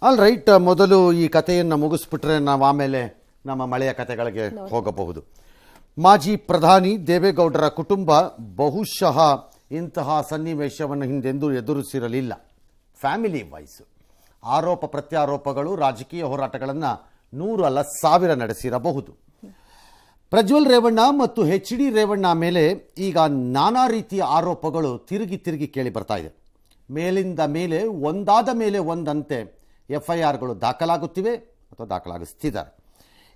All right, ಮೊದಲು ಈ ಕಥೆಯನ್ನು ಮುಗಿಸ್ಬಿಟ್ರೆ ನಾವು ಆಮೇಲೆ ನಮ್ಮ ಮಳೆಯ ಕಥೆಗಳಿಗೆ ಹೋಗಬಹುದು. ಮಾಜಿ ಪ್ರಧಾನಿ ದೇವೇಗೌಡರ ಕುಟುಂಬ ಬಹುಶಃ ಇಂತಹ ಸನ್ನಿವೇಶವನ್ನು ಹಿಂದೆಂದೂ ಎದುರಿಸಿರಲಿಲ್ಲ. ಫ್ಯಾಮಿಲಿ ವೈಸ್ ಆರೋಪ ಪ್ರತ್ಯಾರೋಪಗಳು, ರಾಜಕೀಯ ಹೋರಾಟಗಳನ್ನು 100 ಅಲ್ಲ 1000 ನಡೆಸಿರಬಹುದು. ಪ್ರಜ್ವಲ್ ರೇವಣ್ಣ ಮತ್ತು HD ರೇವಣ್ಣ ಮೇಲೆ ಈಗ ನಾನಾ ರೀತಿಯ ಆರೋಪಗಳು ತಿರುಗಿ ಕೇಳಿ ಬರ್ತಾ ಇದೆ. ಮೇಲಿಂದ ಮೇಲೆ ಒಂದಾದ ಮೇಲೆ ಒಂದಂತೆ FIRಗಳು ದಾಖಲಾಗುತ್ತಿವೆ ಅಥವಾ ದಾಖಲಾಗಿಸ್ತಿದ್ದಾರೆ.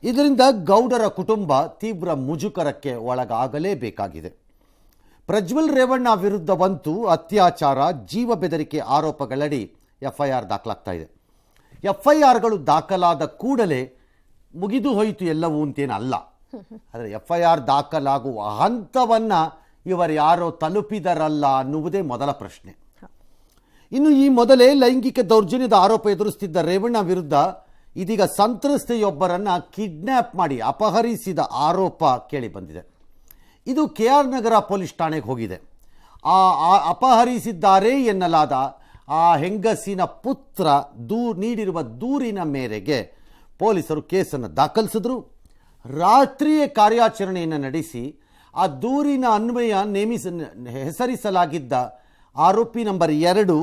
ಇದರಿಂದ ಗೌಡರ ಕುಟುಂಬ ತೀವ್ರ ಮುಜುಗರಕ್ಕೆ ಒಳಗಾಗಲೇಬೇಕಾಗಿದೆ. ಪ್ರಜ್ವಲ್ ರೇವಣ್ಣ ವಿರುದ್ಧವಂತೂ ಅತ್ಯಾಚಾರ, ಜೀವ ಬೆದರಿಕೆ ಆರೋಪಗಳಡಿ FIR ದಾಖಲಾಗ್ತಾ ಇದೆ. FIRಗಳು ದಾಖಲಾದ ಕೂಡಲೇ ಮುಗಿದು ಹೋಯಿತು ಎಲ್ಲವೂ ಅಂತೇನಲ್ಲ. ಆದರೆ FIR ದಾಖಲಾಗುವ ಹಂತವನ್ನು ಇವರು ಯಾರೋ ತಲುಪಿದರಲ್ಲ ಅನ್ನುವುದೇ ಮೊದಲ ಪ್ರಶ್ನೆ. ಇನ್ನು ಈ ಮೊದಲೇ ಲೈಂಗಿಕ ದೌರ್ಜನ್ಯದ ಆರೋಪ ಎದುರಿಸುತ್ತಿದ್ದ ರೇವಣ್ಣ ವಿರುದ್ಧ ಇದೀಗ ಸಂತ್ರಸ್ತೆಯೊಬ್ಬರನ್ನು ಕಿಡ್ನ್ಯಾಪ್ ಮಾಡಿ ಅಪಹರಿಸಿದ ಆರೋಪ ಕೇಳಿಬಂದಿದೆ. ಇದು KR ನಗರ ಪೊಲೀಸ್ ಠಾಣೆಗೆ ಹೋಗಿದೆ. ಅಪಹರಿಸಿದ್ದಾರೆ ಎನ್ನಲಾದ ಆ ಹೆಂಗಸಿನ ಪುತ್ರ ನೀಡಿರುವ ದೂರಿನ ಮೇರೆಗೆ ಪೊಲೀಸರು ಕೇಸನ್ನು ದಾಖಲಿಸಿದ್ರು. ರಾತ್ರಿಯೇ ಕಾರ್ಯಾಚರಣೆಯನ್ನು ನಡೆಸಿ ಆ ದೂರಿನ ಅನ್ವಯ ಹೆಸರಿಸಲಾಗಿದ್ದ ಆರೋಪಿ ನಂಬರ್ 2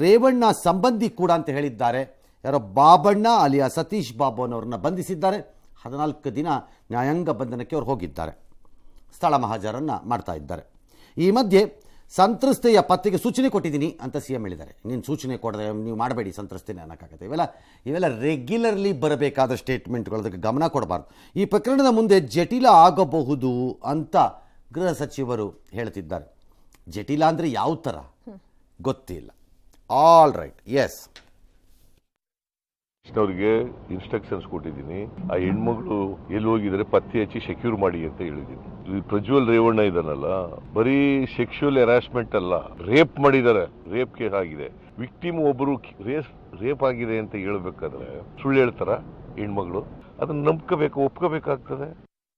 ರೇವಣ್ಣ ಸಂಬಂಧಿ ಕೂಡ ಅಂತ ಹೇಳಿದ್ದಾರೆ. ಯಾರೋ ಬಾಬಣ್ಣ ಅಲಿಯಾ ಸತೀಶ್ ಬಾಬು ಅನ್ನೋರನ್ನ ಬಂಧಿಸಿದ್ದಾರೆ. 14 ದಿನ ನ್ಯಾಯಾಂಗ ಬಂಧನಕ್ಕೆ ಅವರು ಹೋಗಿದ್ದಾರೆ. ಸ್ಥಳ ಮಹಾಜರನ್ನು ಮಾಡ್ತಾ ಇದ್ದಾರೆ. ಈ ಮಧ್ಯೆ ಸಂತ್ರಸ್ತೆಯ ಪತ್ತೆಗೆ ಸೂಚನೆ ಕೊಟ್ಟಿದ್ದೀನಿ ಅಂತ CM ಹೇಳಿದ್ದಾರೆ. ನೀನು ಸೂಚನೆ ಕೊಡದೆ ನೀವು ಮಾಡಬೇಡಿ ಸಂತ್ರಸ್ತೆನೇ ಅನ್ನೋಕ್ಕಾಗತ್ತೆ. ಇವೆಲ್ಲ ರೆಗ್ಯುಲರ್ಲಿ ಬರಬೇಕಾದ ಸ್ಟೇಟ್ಮೆಂಟ್ಗಳು, ಅದಕ್ಕೆ ಗಮನ ಕೊಡಬಾರ್ದು. ಈ ಪ್ರಕರಣದ ಮುಂದೆ ಜಟಿಲ ಆಗಬಹುದು ಅಂತ ಗೃಹ ಸಚಿವರು ಹೇಳ್ತಿದ್ದಾರೆ. ಜಟಿಲ ಅಂದರೆ ಯಾವ ಥರ ಗೊತ್ತಿಲ್ಲ. ಆಲ್ ರೈಟ್, ಎಸ್, ಅವ್ರಿಗೆ ಇನ್ಸ್ಟ್ರಕ್ಷನ್ಸ್ ಕೊಟ್ಟಿದ್ದೀನಿ. ಆ ಹೆಣ್ಮಗಳು ಎಲ್ಲಿ ಹೋಗಿದ್ರೆ ಪತ್ತೆ ಹಚ್ಚಿ ಸೆಕ್ಯೂರ್ ಮಾಡಿ ಅಂತ ಹೇಳಿದ್ದೀನಿ. ಈ ಪ್ರಜ್ವಲ್ ರೇವಣ್ಣ ಇದನ್ನಲ್ಲ, ಬರೀ ಸೆಕ್ಷುವಲ್ ಹರಾಸ್ಮೆಂಟ್ ಅಲ್ಲ, ರೇಪ್ ಮಾಡಿದ್ದಾರೆ. ರೇಪ್ ಕೇಸ್ ಆಗಿದೆ. ವಿಕ್ಟಿಮ್ ಒಬ್ಬರು ರೇಪ್ ಆಗಿದೆ ಅಂತ ಹೇಳ್ಬೇಕಾದ್ರೆ ಸುಳ್ಳು ಹೇಳ್ತಾರ ಹೆಣ್ಮಗಳು? ಅದನ್ನ ನಂಬ್ಕೋಬೇಕು, ಒಪ್ಕೋಬೇಕಾಗ್ತದೆ.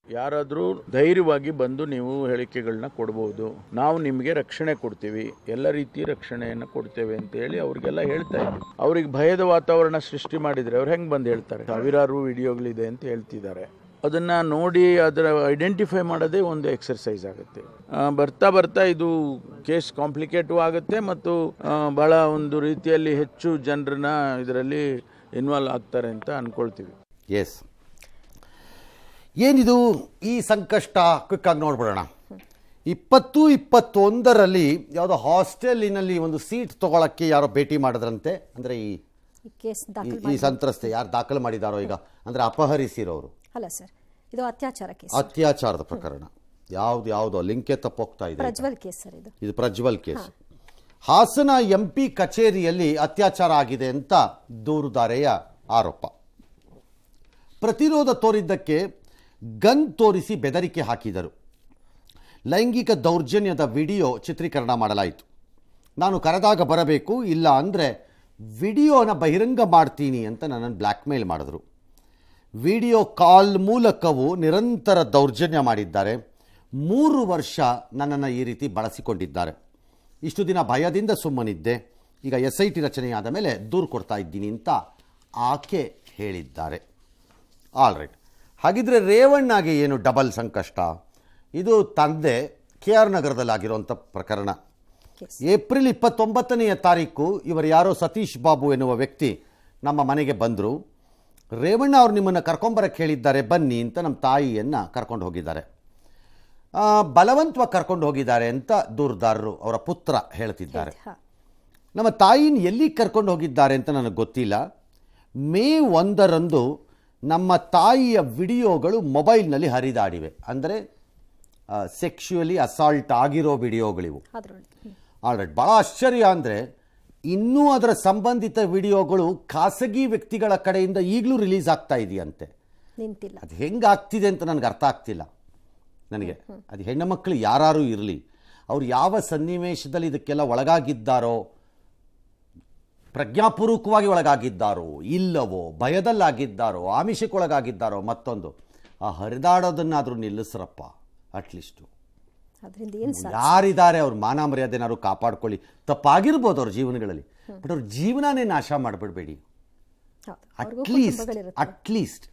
ಯಾರಾದರೂ ಧೈರ್ಯವಾಗಿ ಬಂದು ನೀವು ಹೇಳಿಕೆಗಳನ್ನ ಕೊಡ್ಬೋದು, ನಾವು ನಿಮಗೆ ರಕ್ಷಣೆ ಕೊಡ್ತೀವಿ, ಎಲ್ಲ ರೀತಿಯ ರಕ್ಷಣೆಯನ್ನು ಕೊಡ್ತೇವೆ ಅಂತ ಹೇಳಿ ಅವ್ರಿಗೆಲ್ಲ ಹೇಳ್ತಾ ಇದ್ದೀವಿ. ಅವ್ರಿಗೆ ಭಯದ ವಾತಾವರಣ ಸೃಷ್ಟಿ ಮಾಡಿದರೆ ಅವ್ರು ಹೆಂಗೆ ಬಂದು ಹೇಳ್ತಾರೆ? ಸಾವಿರಾರು ವಿಡಿಯೋಗಳಿದೆ ಅಂತ ಹೇಳ್ತಿದ್ದಾರೆ. ಅದನ್ನು ನೋಡಿ ಅದರ ಐಡೆಂಟಿಫೈ ಮಾಡೋದೇ ಒಂದು ಎಕ್ಸರ್ಸೈಸ್ ಆಗುತ್ತೆ. ಬರ್ತಾ ಇದು ಕೇಸ್ ಕಾಂಪ್ಲಿಕೇಟು ಆಗುತ್ತೆ ಮತ್ತು ಭಾಳ ಒಂದು ರೀತಿಯಲ್ಲಿ ಹೆಚ್ಚು ಜನರನ್ನ ಇದರಲ್ಲಿ ಇನ್ವಾಲ್ವ್ ಆಗ್ತಾರೆ ಅಂತ ಅಂದ್ಕೊಳ್ತೀವಿ. ಎಸ್, ಏನಿದು ಈ ಸಂಕಷ್ಟ? ಕ್ವಿಕ್ಕಾಗಿ ನೋಡ್ಬಿಡೋಣ. 2021ರಲ್ಲಿ ಯಾವುದೋ ಹಾಸ್ಟೆಲಿನಲ್ಲಿ ಒಂದು ಸೀಟ್ ತಗೊಳ್ಳೋಕ್ಕೆ ಯಾರೋ ಭೇಟಿ ಮಾಡಿದ್ರಂತೆ. ಅಂದರೆ ಈ ಸಂತ್ರಸ್ತೆ ಯಾರು ದಾಖಲು ಮಾಡಿದಾರೋ ಈಗ, ಅಂದರೆ ಅಪಹರಿಸಿರೋರು ಅಲ್ಲ ಸರ್, ಇದು ಅತ್ಯಾಚಾರ ಕೇಸ್, ಅತ್ಯಾಚಾರದ ಪ್ರಕರಣ. ಯಾವುದೋ ಲಿಂಕೆ ತಪ್ಪೋಗ್ತಾ ಇದೆ. ಪ್ರಜ್ವಲ್ ಕೇಸ್ ಸರ್, ಇದು ಪ್ರಜ್ವಲ್ ಕೇಸ್. ಹಾಸನ MP ಕಚೇರಿಯಲ್ಲಿ ಅತ್ಯಾಚಾರ ಆಗಿದೆ ಅಂತ ದೂರುದಾರೆಯ ಆರೋಪ. ಪ್ರತಿರೋಧ ತೋರಿದ್ದಕ್ಕೆ ಗನ್ ತೋರಿಸಿ ಬೆದರಿಕೆ ಹಾಕಿದರು. ಲೈಂಗಿಕ ದೌರ್ಜನ್ಯದ ವಿಡಿಯೋ ಚಿತ್ರೀಕರಣ ಮಾಡಲಾಯಿತು. ನಾನು ಕರೆದಾಗ ಬರಬೇಕು, ಇಲ್ಲ ಅಂದರೆ ವಿಡಿಯೋನ ಬಹಿರಂಗ ಮಾಡ್ತೀನಿ ಅಂತ ನನ್ನನ್ನು ಬ್ಲ್ಯಾಕ್ ಮೇಲ್ ಮಾಡಿದ್ರು. ವಿಡಿಯೋ ಕಾಲ್ ಮೂಲಕವೂ ನಿರಂತರ ದೌರ್ಜನ್ಯ ಮಾಡಿದ್ದಾರೆ. 3 ವರ್ಷ ನನ್ನನ್ನು ಈ ರೀತಿ ಬಳಸಿಕೊಂಡಿದ್ದಾರೆ. ಇಷ್ಟು ದಿನ ಭಯದಿಂದ ಸುಮ್ಮನಿದ್ದೆ. ಈಗ SIT ರಚನೆಯಾದ ಮೇಲೆ ದೂರು ಕೊಡ್ತಾ ಇದ್ದೀನಿ ಅಂತ ಆಕೆ ಹೇಳಿದ್ದಾರೆ. ಆಲ್ ರೈಟ್, ಹಾಗಿದ್ರೆ ರೇವಣ್ಣಗೆ ಏನು ಡಬಲ್ ಸಂಕಷ್ಟ? ಇದು ತಂದೆ KR ನಗರದಲ್ಲಾಗಿರುವಂಥ ಪ್ರಕರಣ. ಏಪ್ರಿಲ್ 29ನೇ ತಾರೀಕು ಇವರು ಯಾರೋ ಸತೀಶ್ ಬಾಬು ಎನ್ನುವ ವ್ಯಕ್ತಿ ನಮ್ಮ ಮನೆಗೆ ಬಂದರು. ರೇವಣ್ಣ ಅವರು ನಿಮ್ಮನ್ನು ಕರ್ಕೊಂಬರಕ್ಕೆ ಹೇಳಿದ್ದಾರೆ, ಬನ್ನಿ ಅಂತ ನಮ್ಮ ತಾಯಿಯನ್ನು ಕರ್ಕೊಂಡು ಹೋಗಿದ್ದಾರೆ. ಬಲವಂತವಾಗಿ ಕರ್ಕೊಂಡು ಹೋಗಿದ್ದಾರೆ ಅಂತ ದೂರುದಾರರು, ಅವರ ಪುತ್ರ ಹೇಳ್ತಿದ್ದಾರೆ. ನಮ್ಮ ತಾಯಿನ ಎಲ್ಲಿ ಕರ್ಕೊಂಡು ಹೋಗಿದ್ದಾರೆ ಅಂತ ನನಗೆ ಗೊತ್ತಿಲ್ಲ. ಮೇ 1ರಂದು ನಮ್ಮ ತಾಯಿಯ ವಿಡಿಯೋಗಳು ಮೊಬೈಲ್ನಲ್ಲಿ ಹರಿದಾಡಿವೆ. ಅಂದರೆ ಸೆಕ್ಶುವಲಿ ಅಸಾಲ್ಟ್ ಆಗಿರೋ ವಿಡಿಯೋಗಳಿವು. ಆಲ್ರೈಟ್, ಭಾಳ ಆಶ್ಚರ್ಯ ಅಂದರೆ ಇನ್ನೂ ಅದರ ಸಂಬಂಧಿತ ವಿಡಿಯೋಗಳು ಖಾಸಗಿ ವ್ಯಕ್ತಿಗಳ ಕಡೆಯಿಂದ ಈಗಲೂ ರಿಲೀಸ್ ಆಗ್ತಾ ಇದೆಯಂತೆ. ಅದು ಹೆಂಗೆ ಆಗ್ತಿದೆ ಅಂತ ನನಗೆ ಅರ್ಥ ಆಗ್ತಿಲ್ಲ. ನನಗೆ ಅದು ಹೆಣ್ಣು ಮಕ್ಕಳು ಯಾರು ಇರಲಿ, ಅವ್ರು ಯಾವ ಸನ್ನಿವೇಶದಲ್ಲಿ ಇದಕ್ಕೆಲ್ಲ ಒಳಗಾಗಿದ್ದಾರೋ, ಪ್ರಜ್ಞಾಪೂರ್ವಕವಾಗಿ ಒಳಗಾಗಿದ್ದಾರೋ ಇಲ್ಲವೋ, ಭಯದಲ್ಲಾಗಿದ್ದಾರೋ, ಆಮಿಷಕ್ಕೊಳಗಾಗಿದ್ದಾರೋ, ಮತ್ತೊಂದು ಆ ಹರಿದಾಡೋದನ್ನಾದರೂ ನಿಲ್ಲಿಸ್ರಪ್ಪ. ಅಟ್ಲೀಸ್ಟು ಯಾರಿದ್ದಾರೆ ಅವ್ರ ಮಾನ ಮರ್ಯಾದೆನಾದ್ರು ಕಾಪಾಡ್ಕೊಳ್ಳಿ. ತಪ್ಪಾಗಿರ್ಬೋದು ಅವ್ರ ಜೀವನಗಳಲ್ಲಿ, ಬಟ್ ಅವ್ರ ಜೀವನನೇ ನಾಶ ಮಾಡಿಬಿಡಬೇಡಿ. ಹೌದು, ಅವ್ರಿಗೂ ಅಟ್ಲೀಸ್ಟ್ ಕುಟುಂಬಗಳಿರುತ್ತೆ. ಅಟ್ಲೀಸ್ಟ್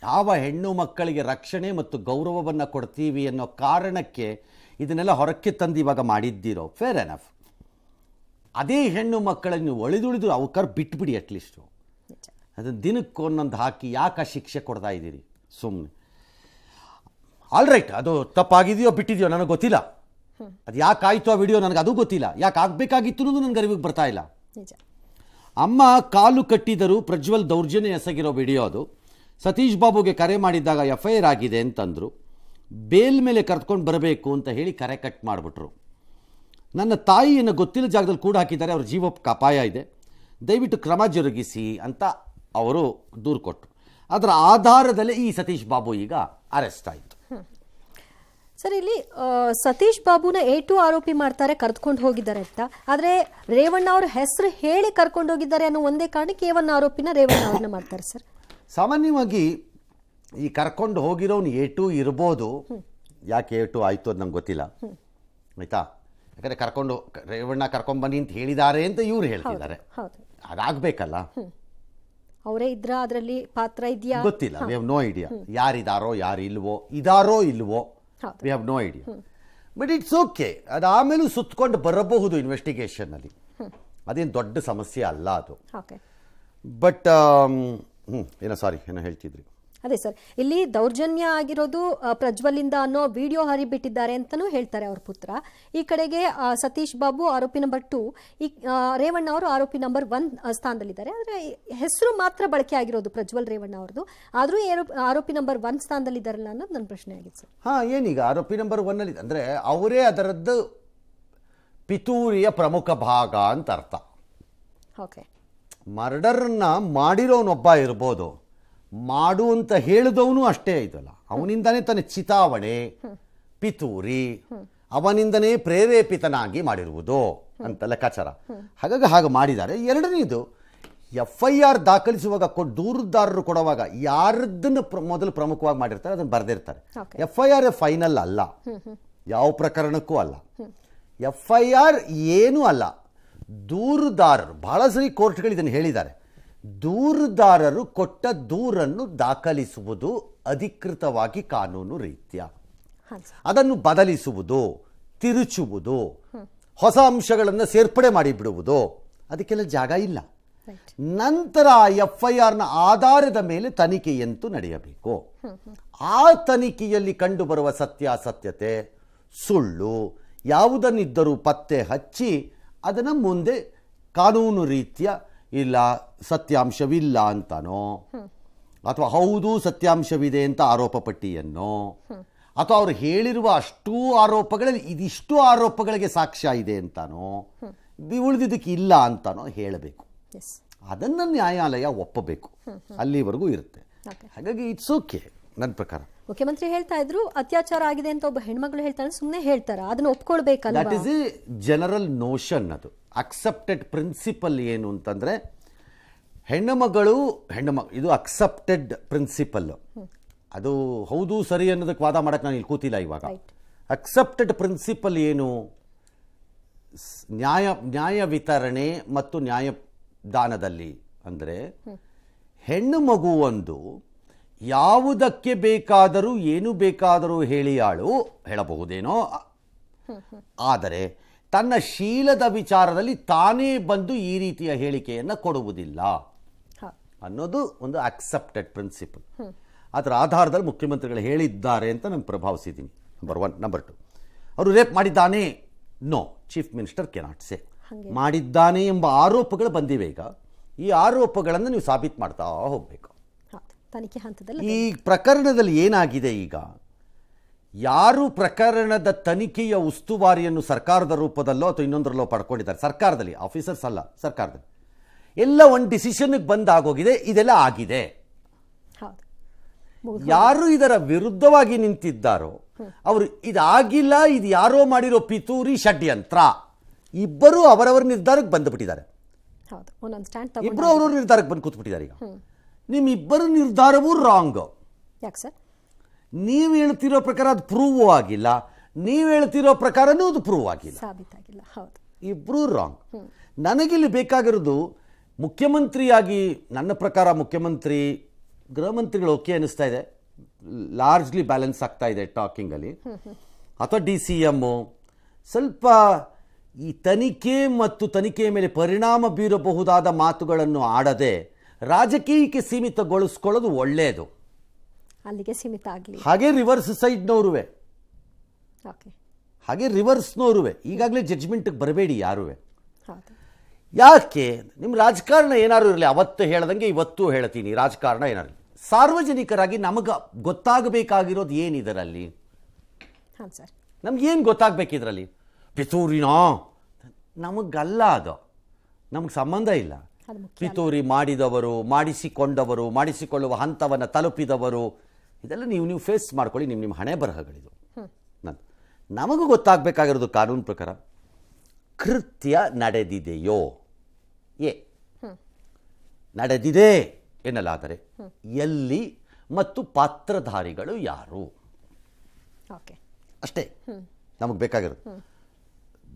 ಯಾವ ಹೆಣ್ಣು ಮಕ್ಕಳಿಗೆ ರಕ್ಷಣೆ ಮತ್ತು ಗೌರವವನ್ನು ಕೊಡ್ತೀವಿ ಅನ್ನೋ ಕಾರಣಕ್ಕೆ ಇದನ್ನೆಲ್ಲ ಹೊರಕ್ಕೆ ತಂದು ಇವಾಗ ಮಾಡಿದ್ದೀರೋ ಫೇರ್ ಎನಫ್. ಅದೇ ಹೆಣ್ಣು ಮಕ್ಕಳನ್ನು ಒಳಿದುಳಿದು ಅವಕಾಶ ಬಿಟ್ಬಿಡಿ ಅಟ್ಲೀಸ್ಟು. ನಿಜ. ಅದನ್ನು ದಿನಕ್ಕೆ ಒಂದೊಂದು ಹಾಕಿ ಯಾಕೆ ಶಿಕ್ಷೆ ಕೊಡ್ತಾ ಇದ್ದೀರಿ ಸುಮ್ಮನೆ? ಆಲ್ ರೈಟ್, ಅದು ತಪ್ಪಾಗಿದೆಯೋ ಬಿಟ್ಟಿದೆಯೋ ನನಗೆ ಗೊತ್ತಿಲ್ಲ. ಅದು ಯಾಕೆ ಆಯಿತು ಆ ವಿಡಿಯೋ ನನಗೆ ಅದು ಗೊತ್ತಿಲ್ಲ. ಯಾಕೆ ಆಗಬೇಕಾಗಿತ್ತು ಅನ್ನೋದು ನನಗೆ ಅರಿವಿಗೆ ಬರ್ತಾ ಇಲ್ಲ. ನಿಜ. ಅಮ್ಮ ಕಾಲು ಕಟ್ಟಿದರೂ ಪ್ರಜ್ವಲ್ ದೌರ್ಜನ್ಯ ಎಸಗಿರೋ ವಿಡಿಯೋ ಅದು. ಸತೀಶ್ ಬಾಬುಗೆ ಕರೆ ಮಾಡಿದ್ದಾಗ FIR ಆಗಿದೆ ಅಂತಂದರು. ಬೇಲ್ ಮೇಲೆ ಕರೆದುಕೊಂಡು ಬರಬೇಕು ಅಂತ ಹೇಳಿ ಕರೆ ಕಟ್ ಮಾಡಿಬಿಟ್ರು. ನನ್ನ ತಾಯಿಯನ್ನು ಗೊತ್ತಿಲ್ಲ ಜಾಗದಲ್ಲಿ ಕೂಡ ಹಾಕಿದ್ದಾರೆ, ಅವ್ರ ಜೀವಕ್ಕೆ ಅಪಾಯ ಇದೆ, ದಯವಿಟ್ಟು ಕ್ರಮ ಜರುಗಿಸಿ ಅಂತ ಅವರು ದೂರು ಕೊಟ್ಟರು. ಅದರ ಆಧಾರದಲ್ಲೇ ಈ ಸತೀಶ್ ಬಾಬು ಈಗ ಅರೆಸ್ಟ್ ಆಯಿತು. ಸರ್, ಇಲ್ಲಿ ಸತೀಶ್ ಬಾಬುನ A2 ಆರೋಪಿ ಮಾಡ್ತಾರೆ, ಕರೆದುಕೊಂಡು ಹೋಗಿದ್ದಾರೆ ಅಂತ. ಆದರೆ ರೇವಣ್ಣ ಅವ್ರ ಹೆಸರು ಹೇಳಿ ಕರ್ಕೊಂಡು ಹೋಗಿದ್ದಾರೆ ಅನ್ನೋ ಒಂದೇ ಕಾರಣಕ್ಕೆ A1 ಆರೋಪಿನ ರೇವಣ್ಣ ಅವ್ರನ್ನ ಮಾಡ್ತಾರೆ ಸರ್. ಸಾಮಾನ್ಯವಾಗಿ ಈ ಕರ್ಕೊಂಡು ಹೋಗಿರೋನು A2 ಇರ್ಬೋದು. ಯಾಕೆ A2 ಆಯಿತು ಅದು ನಂಗೆ ಗೊತ್ತಿಲ್ಲ, ಆಯಿತಾ? ಯಾಕಂದರೆ ರೇವಣ್ಣ ಕರ್ಕೊಂಬನ್ನಿ ಅಂತ ಹೇಳಿದ್ದಾರೆ ಅಂತ ಇವ್ರು ಹೇಳ್ತಿದ್ದಾರೆ. ಹೌದು, ಅದಾಗಬೇಕಲ್ಲ. ಅವರೇ ಇದ್ರ ಅದರಲ್ಲಿ ಪಾತ್ರ ಇದೆಯಾ ಗೊತ್ತಿಲ್ಲ. ವಿ ಹ್ಯಾವ್ ನೋ ಐಡಿಯಾ ಯಾರಿದಾರೋ ಯಾರು ಇಲ್ವೋ, ಇದಾರೋ ಇಲ್ವೋ, we have no idea. But it's okay, ಅದು ಆಮೇಲೂ ಸುತ್ತಕೊಂಡು ಬರಬಹುದು ಇನ್ವೆಸ್ಟಿಗೇಷನ್ನಲ್ಲಿ. ಅದೇನು ದೊಡ್ಡ ಸಮಸ್ಯೆ ಅಲ್ಲ ಅದು. ಓಕೆ. ಬಟ್ ಏನೋ ಹೇಳ್ತಿದ್ರಿ? ಅದೇ ಸರ್, ಇಲ್ಲಿ ದೌರ್ಜನ್ಯ ಆಗಿರೋದು ಪ್ರಜ್ವಲಿಂದ ಅನ್ನೋ ವಿಡಿಯೋ ಹರಿಬಿಟ್ಟಿದ್ದಾರೆ ಅಂತಲೂ ಹೇಳ್ತಾರೆ ಅವ್ರ ಪುತ್ರ. ಈ ಕಡೆಗೆ ಸತೀಶ್ ಬಾಬು ಆರೋಪಿ ನಂಬರ್ 2, ಈ ರೇವಣ್ಣ ಅವರು ಆರೋಪಿ ನಂಬರ್ 1 ಸ್ಥಾನದಲ್ಲಿದ್ದಾರೆ. ಆದರೆ ಹೆಸರು ಮಾತ್ರ ಬಳಕೆ ಆಗಿರೋದು ಪ್ರಜ್ವಲ್ ರೇವಣ್ಣ ಅವ್ರದ್ದು. ಆದರೂ ಆರೋಪಿ ನಂಬರ್ 1 ಸ್ಥಾನದಲ್ಲಿದ್ದಾರಲ್ಲ ಅನ್ನೋದು ನನ್ನ ಪ್ರಶ್ನೆ ಆಗಿತ್ತು ಸರ್. ಏನೀಗ ಆರೋಪಿ ನಂಬರ್ 1 ಅಲ್ಲಿ ಅಂದರೆ ಅವರೇ ಅದರದ್ದು ಪಿತೂರಿಯ ಪ್ರಮುಖ ಭಾಗ ಅಂತ ಅರ್ಥ. ಓಕೆ. ಮರ್ಡರ್ನ ಮಾಡಿರೋನೊಬ್ಬ ಇರ್ಬೋದು, ಮಾಡು ಅಂತ ಹೇಳಿದವನು ಅಷ್ಟೇ ಇದಲ್ಲ. ಅವನಿಂದನೇ ತಾನೇ ಚಿತಾವಣೆ, ಪಿತೂರಿ, ಅವನಿಂದನೇ ಪ್ರೇರೇಪಿತನಾಗಿ ಮಾಡಿರುವುದು ಅಂತ ಲೆಕ್ಕಾಚಾರ. ಹಾಗಾಗಿ ಹಾಗೆ ಮಾಡಿದ್ದಾರೆ. ಎರಡನೇದು, FIR ದಾಖಲಿಸುವಾಗ ದೂರುದಾರರು ಕೊಡುವಾಗ ಯಾರದನ್ನು ಮೊದಲು ಪ್ರಮುಖವಾಗಿ ಮಾಡಿರ್ತಾರೆ ಅದನ್ನು ಬರೆದಿರ್ತಾರೆ. FIR ಫೈನಲ್ ಅಲ್ಲ, ಯಾವ ಪ್ರಕರಣಕ್ಕೂ ಅಲ್ಲ. FIR ಏನೂ ಅಲ್ಲ. ದೂರುದಾರರು, ಬಹಳ ಸರಿ ಕೋರ್ಟ್ಗಳು ಇದನ್ನು ಹೇಳಿದ್ದಾರೆ, ದೂರುದಾರರು ಕೊಟ್ಟ ದೂರನ್ನು ದಾಖಲಿಸುವುದು ಅಧಿಕೃತವಾಗಿ ಕಾನೂನು ರೀತ್ಯ. ಅದನ್ನು ಬದಲಿಸುವುದು, ತಿರುಚುವುದು, ಹೊಸ ಅಂಶಗಳನ್ನು ಸೇರ್ಪಡೆ ಮಾಡಿಬಿಡುವುದು ಅದಕ್ಕೆಲ್ಲ ಜಾಗ ಇಲ್ಲ. ನಂತರ FIRನ ಆಧಾರದ ಮೇಲೆ ತನಿಖೆಯಂತೂ ನಡೆಯಬೇಕು. ಆ ತನಿಖೆಯಲ್ಲಿ ಕಂಡುಬರುವ ಸತ್ಯಾಸತ್ಯತೆ, ಸುಳ್ಳು ಯಾವುದನ್ನಿದ್ದರೂ ಪತ್ತೆ ಹಚ್ಚಿ ಅದನ್ನು ಮುಂದೆ ಕಾನೂನು ರೀತ್ಯ ಇಲ್ಲ ಸತ್ಯಾಂಶವಿಲ್ಲ ಅಂತಾನೋ, ಅಥವಾ ಹೌದು ಸತ್ಯಾಂಶವಿದೆ ಅಂತ ಆರೋಪ ಪಟ್ಟಿಯನ್ನು, ಅಥವಾ ಅವರು ಹೇಳಿರುವ ಅಷ್ಟೂ ಆರೋಪಗಳಲ್ಲಿ ಇದಿಷ್ಟು ಆರೋಪಗಳಿಗೆ ಸಾಕ್ಷ್ಯ ಇದೆ ಅಂತಾನೋ, ಉಳಿದಿದ್ದಕ್ಕೆ ಇಲ್ಲ ಅಂತಾನೋ ಹೇಳಬೇಕು. ಅದನ್ನು ನ್ಯಾಯಾಲಯ ಒಪ್ಪಬೇಕು. ಅಲ್ಲಿವರೆಗೂ ಇರುತ್ತೆ. ಹಾಗಾಗಿ ಇಟ್ಸ್ ಓಕೆ ನನ್ನ ಪ್ರಕಾರ. ಮುಖ್ಯಮಂತ್ರಿ ಹೇಳ್ತಾ ಇದ್ರು ಅತ್ಯಾಚಾರ ಆಗಿದೆ ಅಂತ ಒಬ್ಬ ಹೆಣ್ಮಗಳು ಹೇಳ್ತಾಳೆ, ಸುಮ್ಮನೆ ಹೇಳ್ತಾರೆ, ಅದನ್ನ ಒಪ್ಕೊಳ್ಬೇಕಲ್ಲ. That is a general notion. ಅದು ಅಕ್ಸೆಪ್ಟೆಡ್ ಪ್ರಿನ್ಸಿಪಲ್. ಏನು ಅಂತಂದರೆ ಹೆಣ್ಣು ಇದು ಅಕ್ಸೆಪ್ಟೆಡ್ ಪ್ರಿನ್ಸಿಪಲ್. ಅದು ಹೌದು ಸರಿ ಅನ್ನೋದಕ್ಕೆ ವಾದ ಮಾಡೋಕ್ಕೆ ನಾನು ಇಲ್ಲಿ ಕೂತಿಲ್ಲ ಇವಾಗ. ಅಕ್ಸೆಪ್ಟೆಡ್ ಪ್ರಿನ್ಸಿಪಲ್ ಏನು? ನ್ಯಾಯ ವಿತರಣೆ ಮತ್ತು ನ್ಯಾಯದಾನದಲ್ಲಿ ಅಂದರೆ ಹೆಣ್ಣು ಮಗು ಒಂದು ಯಾವುದಕ್ಕೆ ಬೇಕಾದರೂ ಏನು ಬೇಕಾದರೂ ಹೇಳಬಹುದೇನೋ, ಆದರೆ ತನ್ನ ಶೀಲದ ವಿಚಾರದಲ್ಲಿ ತಾನೇ ಬಂದು ಈ ರೀತಿಯ ಹೇಳಿಕೆಯನ್ನು ಕೊಡುವುದಿಲ್ಲ ಅನ್ನೋದು ಒಂದು ಅಕ್ಸೆಪ್ಟೆಡ್ ಪ್ರಿನ್ಸಿಪಲ್. ಅದರ ಆಧಾರದಲ್ಲಿ ಮುಖ್ಯಮಂತ್ರಿಗಳು ಹೇಳಿದ್ದಾರೆ ಅಂತ ನಾನು ಪ್ರಭಾವಿಸಿದ್ದೀನಿ. ನಂಬರ್ 1. ನಂಬರ್ 2, ಅವರು ರೇಪ್ ಮಾಡಿದ್ದಾನೆ, no, chief minister cannot say. ಮಾಡಿದ್ದಾನೆ ಎಂಬ ಆರೋಪಗಳು ಬಂದಿವೆ. ಈಗ ಈ ಆರೋಪಗಳನ್ನು ನೀವು ಸಾಬೀತು ಮಾಡ್ತಾ ಹೋಗಬೇಕು. ತನಿಖೆ ಹಂತದಲ್ಲಿ ಈ ಪ್ರಕರಣದಲ್ಲಿ ಏನಾಗಿದೆ, ಈಗ ಯಾರು ಪ್ರಕರಣದ ತನಿಖೆಯ ಉಸ್ತುವಾರಿಯನ್ನು ಸರ್ಕಾರದ ರೂಪದಲ್ಲೋ ಅಥವಾ ಇನ್ನೊಂದರಲ್ಲೋ ಪಡ್ಕೊಂಡಿದ್ದಾರೆ, ಸರ್ಕಾರದಲ್ಲಿ, ಆಫೀಸರ್ಸ್ ಅಲ್ಲ, ಸರ್ಕಾರದಲ್ಲಿ ಎಲ್ಲ ಒಂದು ಡಿಸಿಷನ್ಗೆ ಬಂದಾಗೋಗಿದೆ. ಇದೆಲ್ಲ ಆಗಿದೆ. ಯಾರು ಇದರ ವಿರುದ್ಧವಾಗಿ ನಿಂತಿದ್ದಾರೋ ಅವರು ಇದಾಗಿಲ್ಲ, ಇದು ಯಾರೋ ಮಾಡಿರೋ ಪಿತೂರಿ ಷಡ್ಯಂತ್ರ, ಇಬ್ಬರು ಅವರವರ ನಿರ್ಧಾರಕ್ಕೆ ಬಂದುಬಿಟ್ಟಿದ್ದಾರೆ. ಇಬ್ಬರು ಅವರವ್ರ ನಿರ್ಧಾರಕ್ಕೆ ಬಂದು ಕೂತ್ಬಿಟ್ಟಿದ್ದಾರೆ. ಈಗ ನಿಮ್ಮಿಬ್ಬರು ನಿರ್ಧಾರವೂ ರಾಂಗ್. ಯಾಕೆ ಸರ್? ನೀವು ಹೇಳ್ತಿರೋ ಪ್ರಕಾರ ಅದು ಪ್ರೂವ್ ಆಗಿಲ್ಲ, ನೀವು ಹೇಳ್ತಿರೋ ಪ್ರಕಾರನೂ ಅದು ಪ್ರೂವ್ ಆಗಿಲ್ಲ, ಸಾಬೀತಾಗಿಲ್ಲ. ಹೌದು, ಇಬ್ಬರೂ ರಾಂಗ್. ನನಗಿಲ್ಲಿ ಬೇಕಾಗಿರೋದು ಮುಖ್ಯಮಂತ್ರಿಯಾಗಿ ನನ್ನ ಪ್ರಕಾರ ಮುಖ್ಯಮಂತ್ರಿ ಗೃಹ ಮಂತ್ರಿಗಳು ಓಕೆ ಅನ್ನಿಸ್ತಾ ಇದೆ, ಲಾರ್ಜ್ಲಿ ಬ್ಯಾಲೆನ್ಸ್ ಆಗ್ತಾ ಇದೆ ಟಾಕಿಂಗಲ್ಲಿ. ಅಥವಾ DCM ಸ್ವಲ್ಪ ಈ ತನಿಖೆ ಮತ್ತು ತನಿಖೆಯ ಮೇಲೆ ಪರಿಣಾಮ ಬೀರಬಹುದಾದ ಮಾತುಗಳನ್ನು ಆಡದೆ ರಾಜಕೀಯಕ್ಕೆ ಸೀಮಿತಗೊಳಿಸ್ಕೊಳ್ಳೋದು ಒಳ್ಳೆಯದು. ಅಲ್ಲಿಗೆ ಸೀಮಿತ ಆಗಲಿ. ಹಾಗೆ ರಿವರ್ಸ್ ಸೈಡ್ನವ್ರುವೆ, ಓಕೆ, ಹಾಗೆ ರಿವರ್ಸ್ನವ್ರುವೆ ಈಗಾಗಲೇ ಜಡ್ಜ್ಮೆಂಟ್ಗೆ ಬರಬೇಡಿ ಯಾರುವೆ. ಹೌದು. ಯಾಕೆ ನಿಮ್ಮ ರಾಜಕಾರಣ ಏನಾದ್ರು ಇರಲಿ, ಅವತ್ತು ಹೇಳ್ದಂಗೆ ಇವತ್ತು ಹೇಳ್ತೀನಿ, ರಾಜಕಾರಣ ಏನಾರಲಿ ಸಾರ್ವಜನಿಕರಾಗಿ ನಮಗೆ ಗೊತ್ತಾಗಬೇಕಾಗಿರೋದು ಏನಿದರಲ್ಲಿ? ಹಾಂ ಸರ್, ನಮಗೇನು ಗೊತ್ತಾಗಬೇಕಿದ್ರಲ್ಲಿ? ಪಿತೂರಿನೋ? ನಮಗಲ್ಲ, ಅದು ನಮಗೆ ಸಂಬಂಧ ಇಲ್ಲ. ಅದು ಮುಖ್ಯ. ಪಿತೂರಿ ಮಾಡಿದವರು, ಮಾಡಿಸಿಕೊಂಡವರು, ಮಾಡಿಸಿಕೊಳ್ಳುವ ಹಂತವನ್ನು ತಲುಪಿದವರು, ಇದೆಲ್ಲ ನೀವು ಫೇಸ್ ಮಾಡ್ಕೊಳ್ಳಿ, ನಿಮ್ಮ ಹಣೆ ಬರಹಗಳಿದು. ನಮಗೂ ಗೊತ್ತಾಗಬೇಕಾಗಿರೋದು ಕಾನೂನು ಪ್ರಕಾರ ಕೃತ್ಯ ನಡೆದಿದೆಯೋ, ನಡೆದಿದೆ ಎನ್ನಲಾದರೆ ಎಲ್ಲಿ ಮತ್ತು ಪಾತ್ರಧಾರಿಗಳು ಯಾರು, ಓಕೆ, ಅಷ್ಟೇ ನಮಗೆ ಬೇಕಾಗಿರೋದು.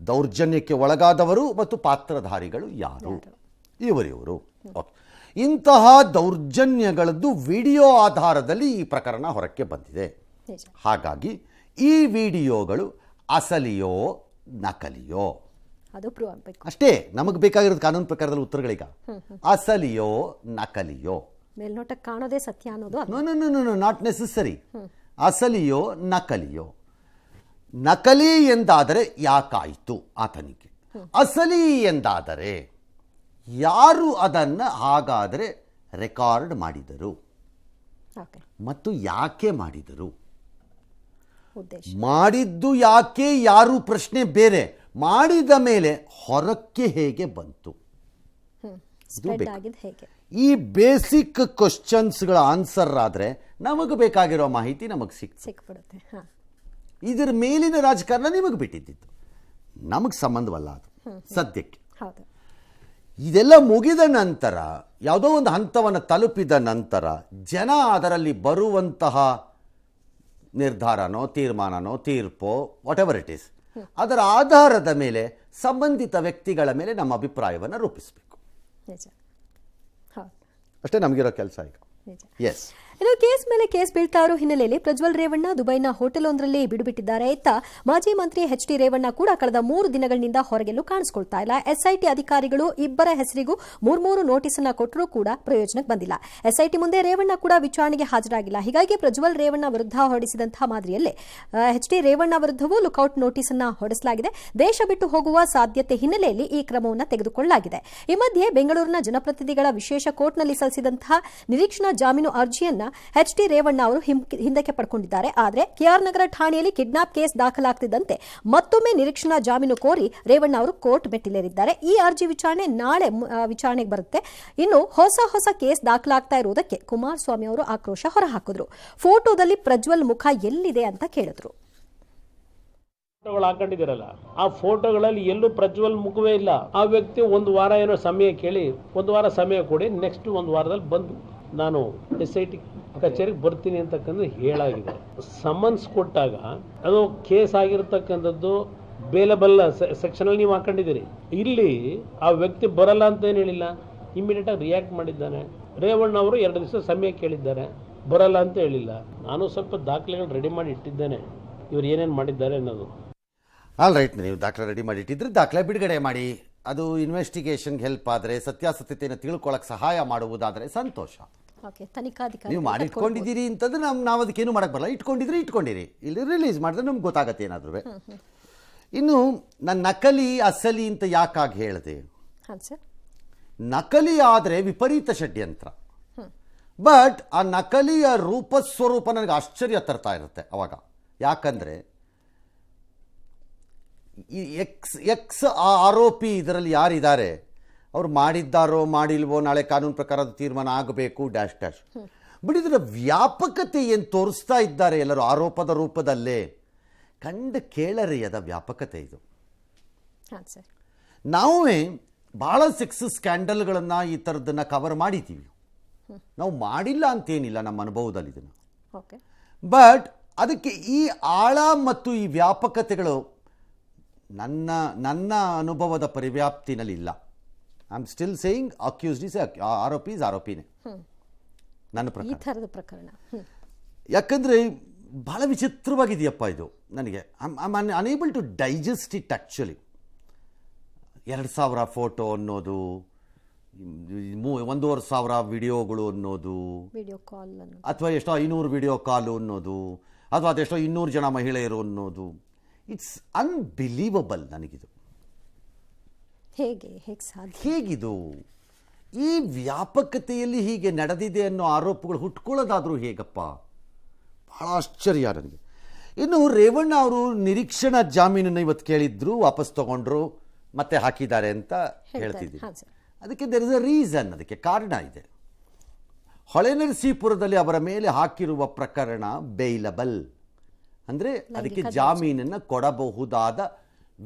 ದೌರ್ಜನ್ಯಕ್ಕೆ ಒಳಗಾದವರು ಮತ್ತು ಪಾತ್ರಧಾರಿಗಳು ಯಾರು, ಇವರಿವರು. ಓಕೆ, ಇಂತಹ ದೌರ್ಜನ್ಯಗಳದ್ದು ವಿಡಿಯೋ ಆಧಾರದಲ್ಲಿ ಈ ಪ್ರಕರಣ ಹೊರಕ್ಕೆ ಬಂದಿದೆ. ನಿಜ. ಹಾಗಾಗಿ ಈ ವಿಡಿಯೋಗಳು ಅಸಲಿಯೋ ನಕಲಿಯೋ ಅದು ಪ್ರೂವ್ ಆಗಬೇಕು ಅಷ್ಟೇ ನಮಗೆ ಬೇಕಾಗಿರೋದು ಕಾನೂನು ಪ್ರಕಾರದಲ್ಲಿ ಉತ್ತರಗಳೀಗ. ಅಸಲಿಯೋ ನಕಲಿಯೋ, ಮೇಲ್ನೋಟಕ್ಕೆ ಕಾಣೋದೇ ಸತ್ಯ ಅನ್ನೋದು ಅದು. No not necessary. ಅಸಲಿಯೋ ನಕಲಿಯೋ, ನಕಲಿ ಎಂದಾದರೆ ಯಾಕಾಯಿತು ಆ ತನಿಖೆ, ಅಸಲಿ ಎಂದಾದರೆ ಯಾರು ಅದನ್ನು ಹಾಗಾದರೆ ರೆಕಾರ್ಡ್ ಮಾಡಿದರು ಓಕೆ, ಮತ್ತು ಯಾಕೆ ಮಾಡಿದರು, ಉದ್ದೇಶ ಮಾಡಿದ್ದು ಯಾಕೆ ಯಾರು ಪ್ರಶ್ನೆ ಬೇರೆ, ಮಾಡಿದ ಮೇಲೆ ಹೊರಕ್ಕೆ ಹೇಗೆ ಬಂತು, ಸ್ಪ್ರೆಡ್ ಆಗಿದ್ದು ಹೇಗೆ. ಈ ಬೇಸಿಕ್ ಕ್ವಶನ್ಸ್ಗಳ ಆನ್ಸರ್ ಆದರೆ ನಮಗೆ ಬೇಕಾಗಿರೋ ಮಾಹಿತಿ ನಮಗೆ ಸಿಕ್ಬಿಡುತ್ತೆ. ಹಾಂ, ಇದರ ಮೇಲಿನ ರಾಜಕಾರಣ ನಿಮಗೆ ಬಿಟ್ಟಿದ್ದಿತ್ತು, ನಮಗೆ ಸಂಬಂಧವಲ್ಲ ಅದು ಸದ್ಯಕ್ಕೆ. ಹೌದು. ಇದೆಲ್ಲ ಮುಗಿದ ನಂತರ, ಯಾವುದೋ ಒಂದು ಹಂತವನ್ನು ತಲುಪಿದ ನಂತರ ಜನ ಅದರಲ್ಲಿ ಬರುವಂತಹ ನಿರ್ಧಾರನೋ ತೀರ್ಮಾನನೋ ತೀರ್ಪೋ ವಾಟ್ ಎವರ್ ಇಟ್ ಈಸ್, ಅದರ ಆಧಾರದ ಮೇಲೆ ಸಂಬಂಧಿತ ವ್ಯಕ್ತಿಗಳ ಮೇಲೆ ನಮ್ಮ ಅಭಿಪ್ರಾಯವನ್ನು ರೂಪಿಸಬೇಕು. ನಿಜ. ಹೌದು, ಅಷ್ಟೇ ನಮಗಿರೋ ಕೆಲಸ ಈಗ. ನಿಜ. ಎಸ್, ಇನ್ನು ಕೇಸ್ ಮೇಲೆ ಕೇಸ್ ಬೀಳ್ತಾ ಇರೋ ಹಿನ್ನೆಲೆಯಲ್ಲಿ ಪ್ರಜ್ವಲ್ ರೇವಣ್ಣ ದುಬೈನ ಹೋಟೆಲ್ ಒಂದರಲ್ಲಿ ಬಿಡುಬಿಟ್ಟಿದ್ದಾರೆ. ಇತ್ತ ಮಾಜಿ ಮಂತ್ರಿ ಎಚ್ ಡಿ ರೇವಣ್ಣ ಕೂಡ ಕಳೆದ 3 ದಿನಗಳಿಂದ ಹೊರಗೆಲ್ಲೂ ಕಾಣಿಸಿಕೊಳ್ತಾ ಇಲ್ಲ. ಎಸ್ಐಟಿ ಅಧಿಕಾರಿಗಳು ಇಬ್ಬರ ಹೆಸರಿಗೂ 3 ನೋಟಿಸ್ ಅನ್ನ ಕೊಟ್ಟರೂ ಕೂಡ ಪ್ರಯೋಜನಕ್ಕೆ ಬಂದಿಲ್ಲ. ಎಸ್ಐಟಿ ಮುಂದೆ ರೇವಣ್ಣ ಕೂಡ ವಿಚಾರಣೆಗೆ ಹಾಜರಾಗಿಲ್ಲ. ಹೀಗಾಗಿ ಪ್ರಜ್ವಲ್ ರೇವಣ್ಣ ವಿರುದ್ಧ ಹೊರಡಿಸಿದಂತಹ ಮಾದರಿಯಲ್ಲೇ ಎಚ್ ಡಿ ರೇವಣ್ಣ ವಿರುದ್ಧವೂ ಲುಕೌಟ್ ನೋಟಿಸ್ ಅನ್ನ ಹೊರಡಿಸಲಾಗಿದೆ. ದೇಶ ಬಿಟ್ಟು ಹೋಗುವ ಸಾಧ್ಯತೆ ಹಿನ್ನೆಲೆಯಲ್ಲಿ ಈ ಕ್ರಮವನ್ನು ತೆಗೆದುಕೊಳ್ಳಲಾಗಿದೆ. ಈ ಮಧ್ಯೆ ಬೆಂಗಳೂರಿನ ಜನಪ್ರತಿನಿಧಿಗಳ ವಿಶೇಷ ಕೋರ್ಟ್ನಲ್ಲಿ ಸಲ್ಲಿಸಿದಂತಹ ನಿರೀಕ್ಷಣಾ ಜಾಮೀನು ಅರ್ಜಿಯನ್ನ ಎಚ್ ಡಿ ರೇವಣ್ಣ ಅವರು ಹಿಂದಕ್ಕೆ ಪಡ್ಕೊಂಡಿದ್ದಾರೆ. ಆದರೆ ಕೆಆರ್ ನಗರ ಠಾಣೆಯಲ್ಲಿ ಕಿಡ್ನಾಪ್ ಕೇಸ್ ದಾಖಲಾಗ್ತಿದ್ದಂತೆ ಮತ್ತೊಮ್ಮೆ ನಿರೀಕ್ಷಣಾ ಜಾಮೀನು ಕೋರಿ ರೇವಣ್ಣ ಅವರು ಕೋರ್ಟ್ ಮೆಟ್ಟಿಲೇರಿದ್ದಾರೆ. ಈ ಅರ್ಜಿ ವಿಚಾರಣೆ ನಾಳೆ ವಿಚಾರಣೆಗೆ ಬರುತ್ತೆ. ಇನ್ನು ಹೊಸ ಕೇಸ್ ದಾಖಲಾಗ್ತಾ ಇರುವುದಕ್ಕೆ ಕುಮಾರಸ್ವಾಮಿ ಅವರು ಆಕ್ರೋಶ ಹೊರಹಾಕಿದ್ರು. ಫೋಟೋದಲ್ಲಿ ಪ್ರಜ್ವಲ್ ಮುಖ ಎಲ್ಲಿದೆ ಅಂತ ಕೇಳಿದ್ರು. ಫೋಟೋಗಳು ಹಾಕೊಂಡಿದ್ದೀರಲ್ಲ, ಆ ಫೋಟೋಗಳಲ್ಲಿ ಎಲ್ಲೂ ಪ್ರಜ್ವಲ್ ಮುಖವೇ ಇಲ್ಲ. ಆ ವ್ಯಕ್ತಿ 1 ವಾರ ಏನೋ ಸಮಯ ಕೇಳಿ 1 ವಾರ ಸಮಯ ಕೊಡಿ, ನೆಕ್ಸ್ಟ್ 1 ವಾರದಲ್ಲಿ ಬಂದು ನಾನು SIT ಕಚೇರಿಗೆ ಬರ್ತೀನಿ ಅಂತಕ್ಕಂಥ ಹೇಳಾಗಿದೆ. ಸಮನ್ಸ್ ಕೊಟ್ಟಾಗ ಅದು ಕೇಸ್ ಆಗಿರ್ತಕ್ಕಂಥದ್ದು ಬೇಲಬಲ್ ಸೆಕ್ಷನ್ ಅಲ್ಲಿ ನೀವು ಹಾಕೊಂಡಿದ್ದೀರಿ. ಇಲ್ಲಿ ಆ ವ್ಯಕ್ತಿ ಬರಲ್ಲ ಅಂತ ಏನು ಹೇಳಿಲ್ಲ, ಇಮಿಡಿಯೇಟ್ ಆಗಿ ರಿಯಾಕ್ಟ್ ಮಾಡಿದ್ದಾನೆ. ರೇವಣ್ಣ ಅವರು 2 ದಿವಸ ಸಮಯ ಕೇಳಿದ್ದಾರೆ, ಬರಲ್ಲ ಅಂತ ಹೇಳಿಲ್ಲ. ನಾನು ಸ್ವಲ್ಪ ದಾಖಲೆಗಳು ರೆಡಿ ಮಾಡಿ ಇಟ್ಟಿದ್ದೇನೆ, ಇವ್ರು ಏನೇನು ಮಾಡಿದ್ದಾರೆ ಅನ್ನೋದು. ಆಲ್ ರೈಟ್, ನೀವು ದಾಖಲೆ ರೆಡಿ ಮಾಡಿ ಇಟ್ಟಿದ್ರೆ ದಾಖಲೆ ಬಿಡುಗಡೆ ಮಾಡಿ, ಅದು ಇನ್ವೆಸ್ಟಿಗೇಷನ್ಗೆ ಹೆಲ್ಪ್ ಆದರೆ, ಸತ್ಯಾಸತ್ಯತೆಯನ್ನು ತಿಳ್ಕೊಳ್ಳೋಕೆ ಸಹಾಯ ಮಾಡುವುದಾದರೆ ಸಂತೋಷ. ನೀವು ಮಾಡಿಟ್ಕೊಂಡಿದ್ದೀರಿ ಅಂತಂದ್ರೆ ನಾವು ಅದಕ್ಕೇನು ಮಾಡಕ್ಕೆ ಬರಲ್ಲ. ಇಟ್ಕೊಂಡಿರಿ, ಇಲ್ಲಿ ರಿಲೀಸ್ ಮಾಡಿದ್ರೆ ನಮ್ಗೆ ಗೊತ್ತಾಗತ್ತೆ ಏನಾದರೂ. ಇನ್ನು ನಾನು ನಕಲಿ ಅಸಲಿ ಅಂತ ಯಾಕಾಗಿ ಹೇಳಿದೆ, ನಕಲಿ ಆದರೆ ವಿಪರೀತ ಷಡ್ಯಂತ್ರ, ಬಟ್ ಆ ನಕಲಿಯ ರೂಪ ಸ್ವರೂಪ ನನಗೆ ಆಶ್ಚರ್ಯ ತರ್ತಾ ಇರುತ್ತೆ ಅವಾಗ. ಯಾಕಂದರೆ ಈ ಎಕ್ಸ್ ಆರೋಪಿ ಇದರಲ್ಲಿ ಯಾರಿದ್ದಾರೆ, ಅವ್ರು ಮಾಡಿದ್ದಾರೋ ಮಾಡಿಲ್ವೋ, ನಾಳೆ ಕಾನೂನು ಪ್ರಕಾರ ತೀರ್ಮಾನ ಆಗಬೇಕು ಡ್ಯಾಶ್. ಬಟ್ ಇದರ ವ್ಯಾಪಕತೆ ಏನು ತೋರಿಸ್ತಾ ಇದ್ದಾರೆ ಎಲ್ಲರೂ ಆರೋಪದ ರೂಪದಲ್ಲೇ, ಕಂಡು ಕೇಳರಿಯದ ವ್ಯಾಪಕತೆ ಇದು. ನಾವೇ ಭಾಳ ಸೆಕ್ಸ್ ಸ್ಕ್ಯಾಂಡಲ್ಗಳನ್ನು ಈ ಥರದ್ದನ್ನು ಕವರ್ ಮಾಡಿದ್ದೀವಿ, ನಾವು ಮಾಡಿಲ್ಲ ಅಂತೇನಿಲ್ಲ ನಮ್ಮ ಅನುಭವದಲ್ಲಿ ಇದನ್ನು. ಬಟ್ ಅದಕ್ಕೆ ಈ ಆಳ ಮತ್ತು ಈ ವ್ಯಾಪಕತೆಗಳು ನನ್ನ ಅನುಭವದ ಪರಿವ್ಯಾಪ್ತಿನಲ್ಲಿಲ್ಲ. I am still saying accused is ಆರೋಪಿ ಇಸ್ ಆರೋಪಿನೇ ನನ್ನ ಈ ಪ್ರಕಾರ. ಥರದ ಪ್ರಕರಣ. ಯಾಕಂದರೆ ಭಾಳ ವಿಚಿತ್ರವಾಗಿದೆಯಪ್ಪ ಇದು. ನನಗೆ I unable to digest it actually. 2,000 photo ಅನ್ನೋದು, 1,500 ವಿಡಿಯೋಗಳು ಅನ್ನೋದು, ವಿಡಿಯೋ ಕಾಲ್ ಅನ್ನೋದು, ಅಥವಾ ಎಷ್ಟೋ 500 ವಿಡಿಯೋ ಕಾಲು ಅನ್ನೋದು, ಅಥವಾ ಅದೆಷ್ಟೋ 200 ಜನ ಮಹಿಳೆಯರು ಅನ್ನೋದು, ಇಟ್ಸ್ ಅನ್ಬಿಲೀವಬಲ್ ನನಗಿದು. ಹೇಗೆ ಸಾಧ್ಯ? ಹೇಗಿದು ಈ ವ್ಯಾಪಕತೆಯಲ್ಲಿ ಹೀಗೆ ನಡೆದಿದೆ ಅನ್ನೋ ಆರೋಪಗಳು ಹುಟ್ಕೊಳ್ಳೋದಾದರೂ ಹೇಗಪ್ಪ? ಭಾಳ ಆಶ್ಚರ್ಯ ನನಗೆ. ಇನ್ನು ರೇವಣ್ಣ ಅವರು ನಿರೀಕ್ಷಣಾ ಜಾಮೀನನ್ನು ಇವತ್ತು ಕೇಳಿದ್ರು, ವಾಪಸ್ ತಗೊಂಡ್ರು, ಮತ್ತೆ ಹಾಕಿದ್ದಾರೆ ಅಂತ ಹೇಳ್ತಿದ್ದೀವಿ. ಅದಕ್ಕೆ ದೇರ್ ಇಸ್ ಅ ರೀಸನ್, ಅದಕ್ಕೆ ಕಾರಣ ಇದೆ. ಹೊಳೆನರಸೀಪುರದಲ್ಲಿ ಅವರ ಮೇಲೆ ಹಾಕಿರುವ ಪ್ರಕರಣ ಬೇಯ್ಲಬಲ್, ಅಂದರೆ ಅದಕ್ಕೆ ಜಾಮೀನನ್ನು ಕೊಡಬಹುದಾದ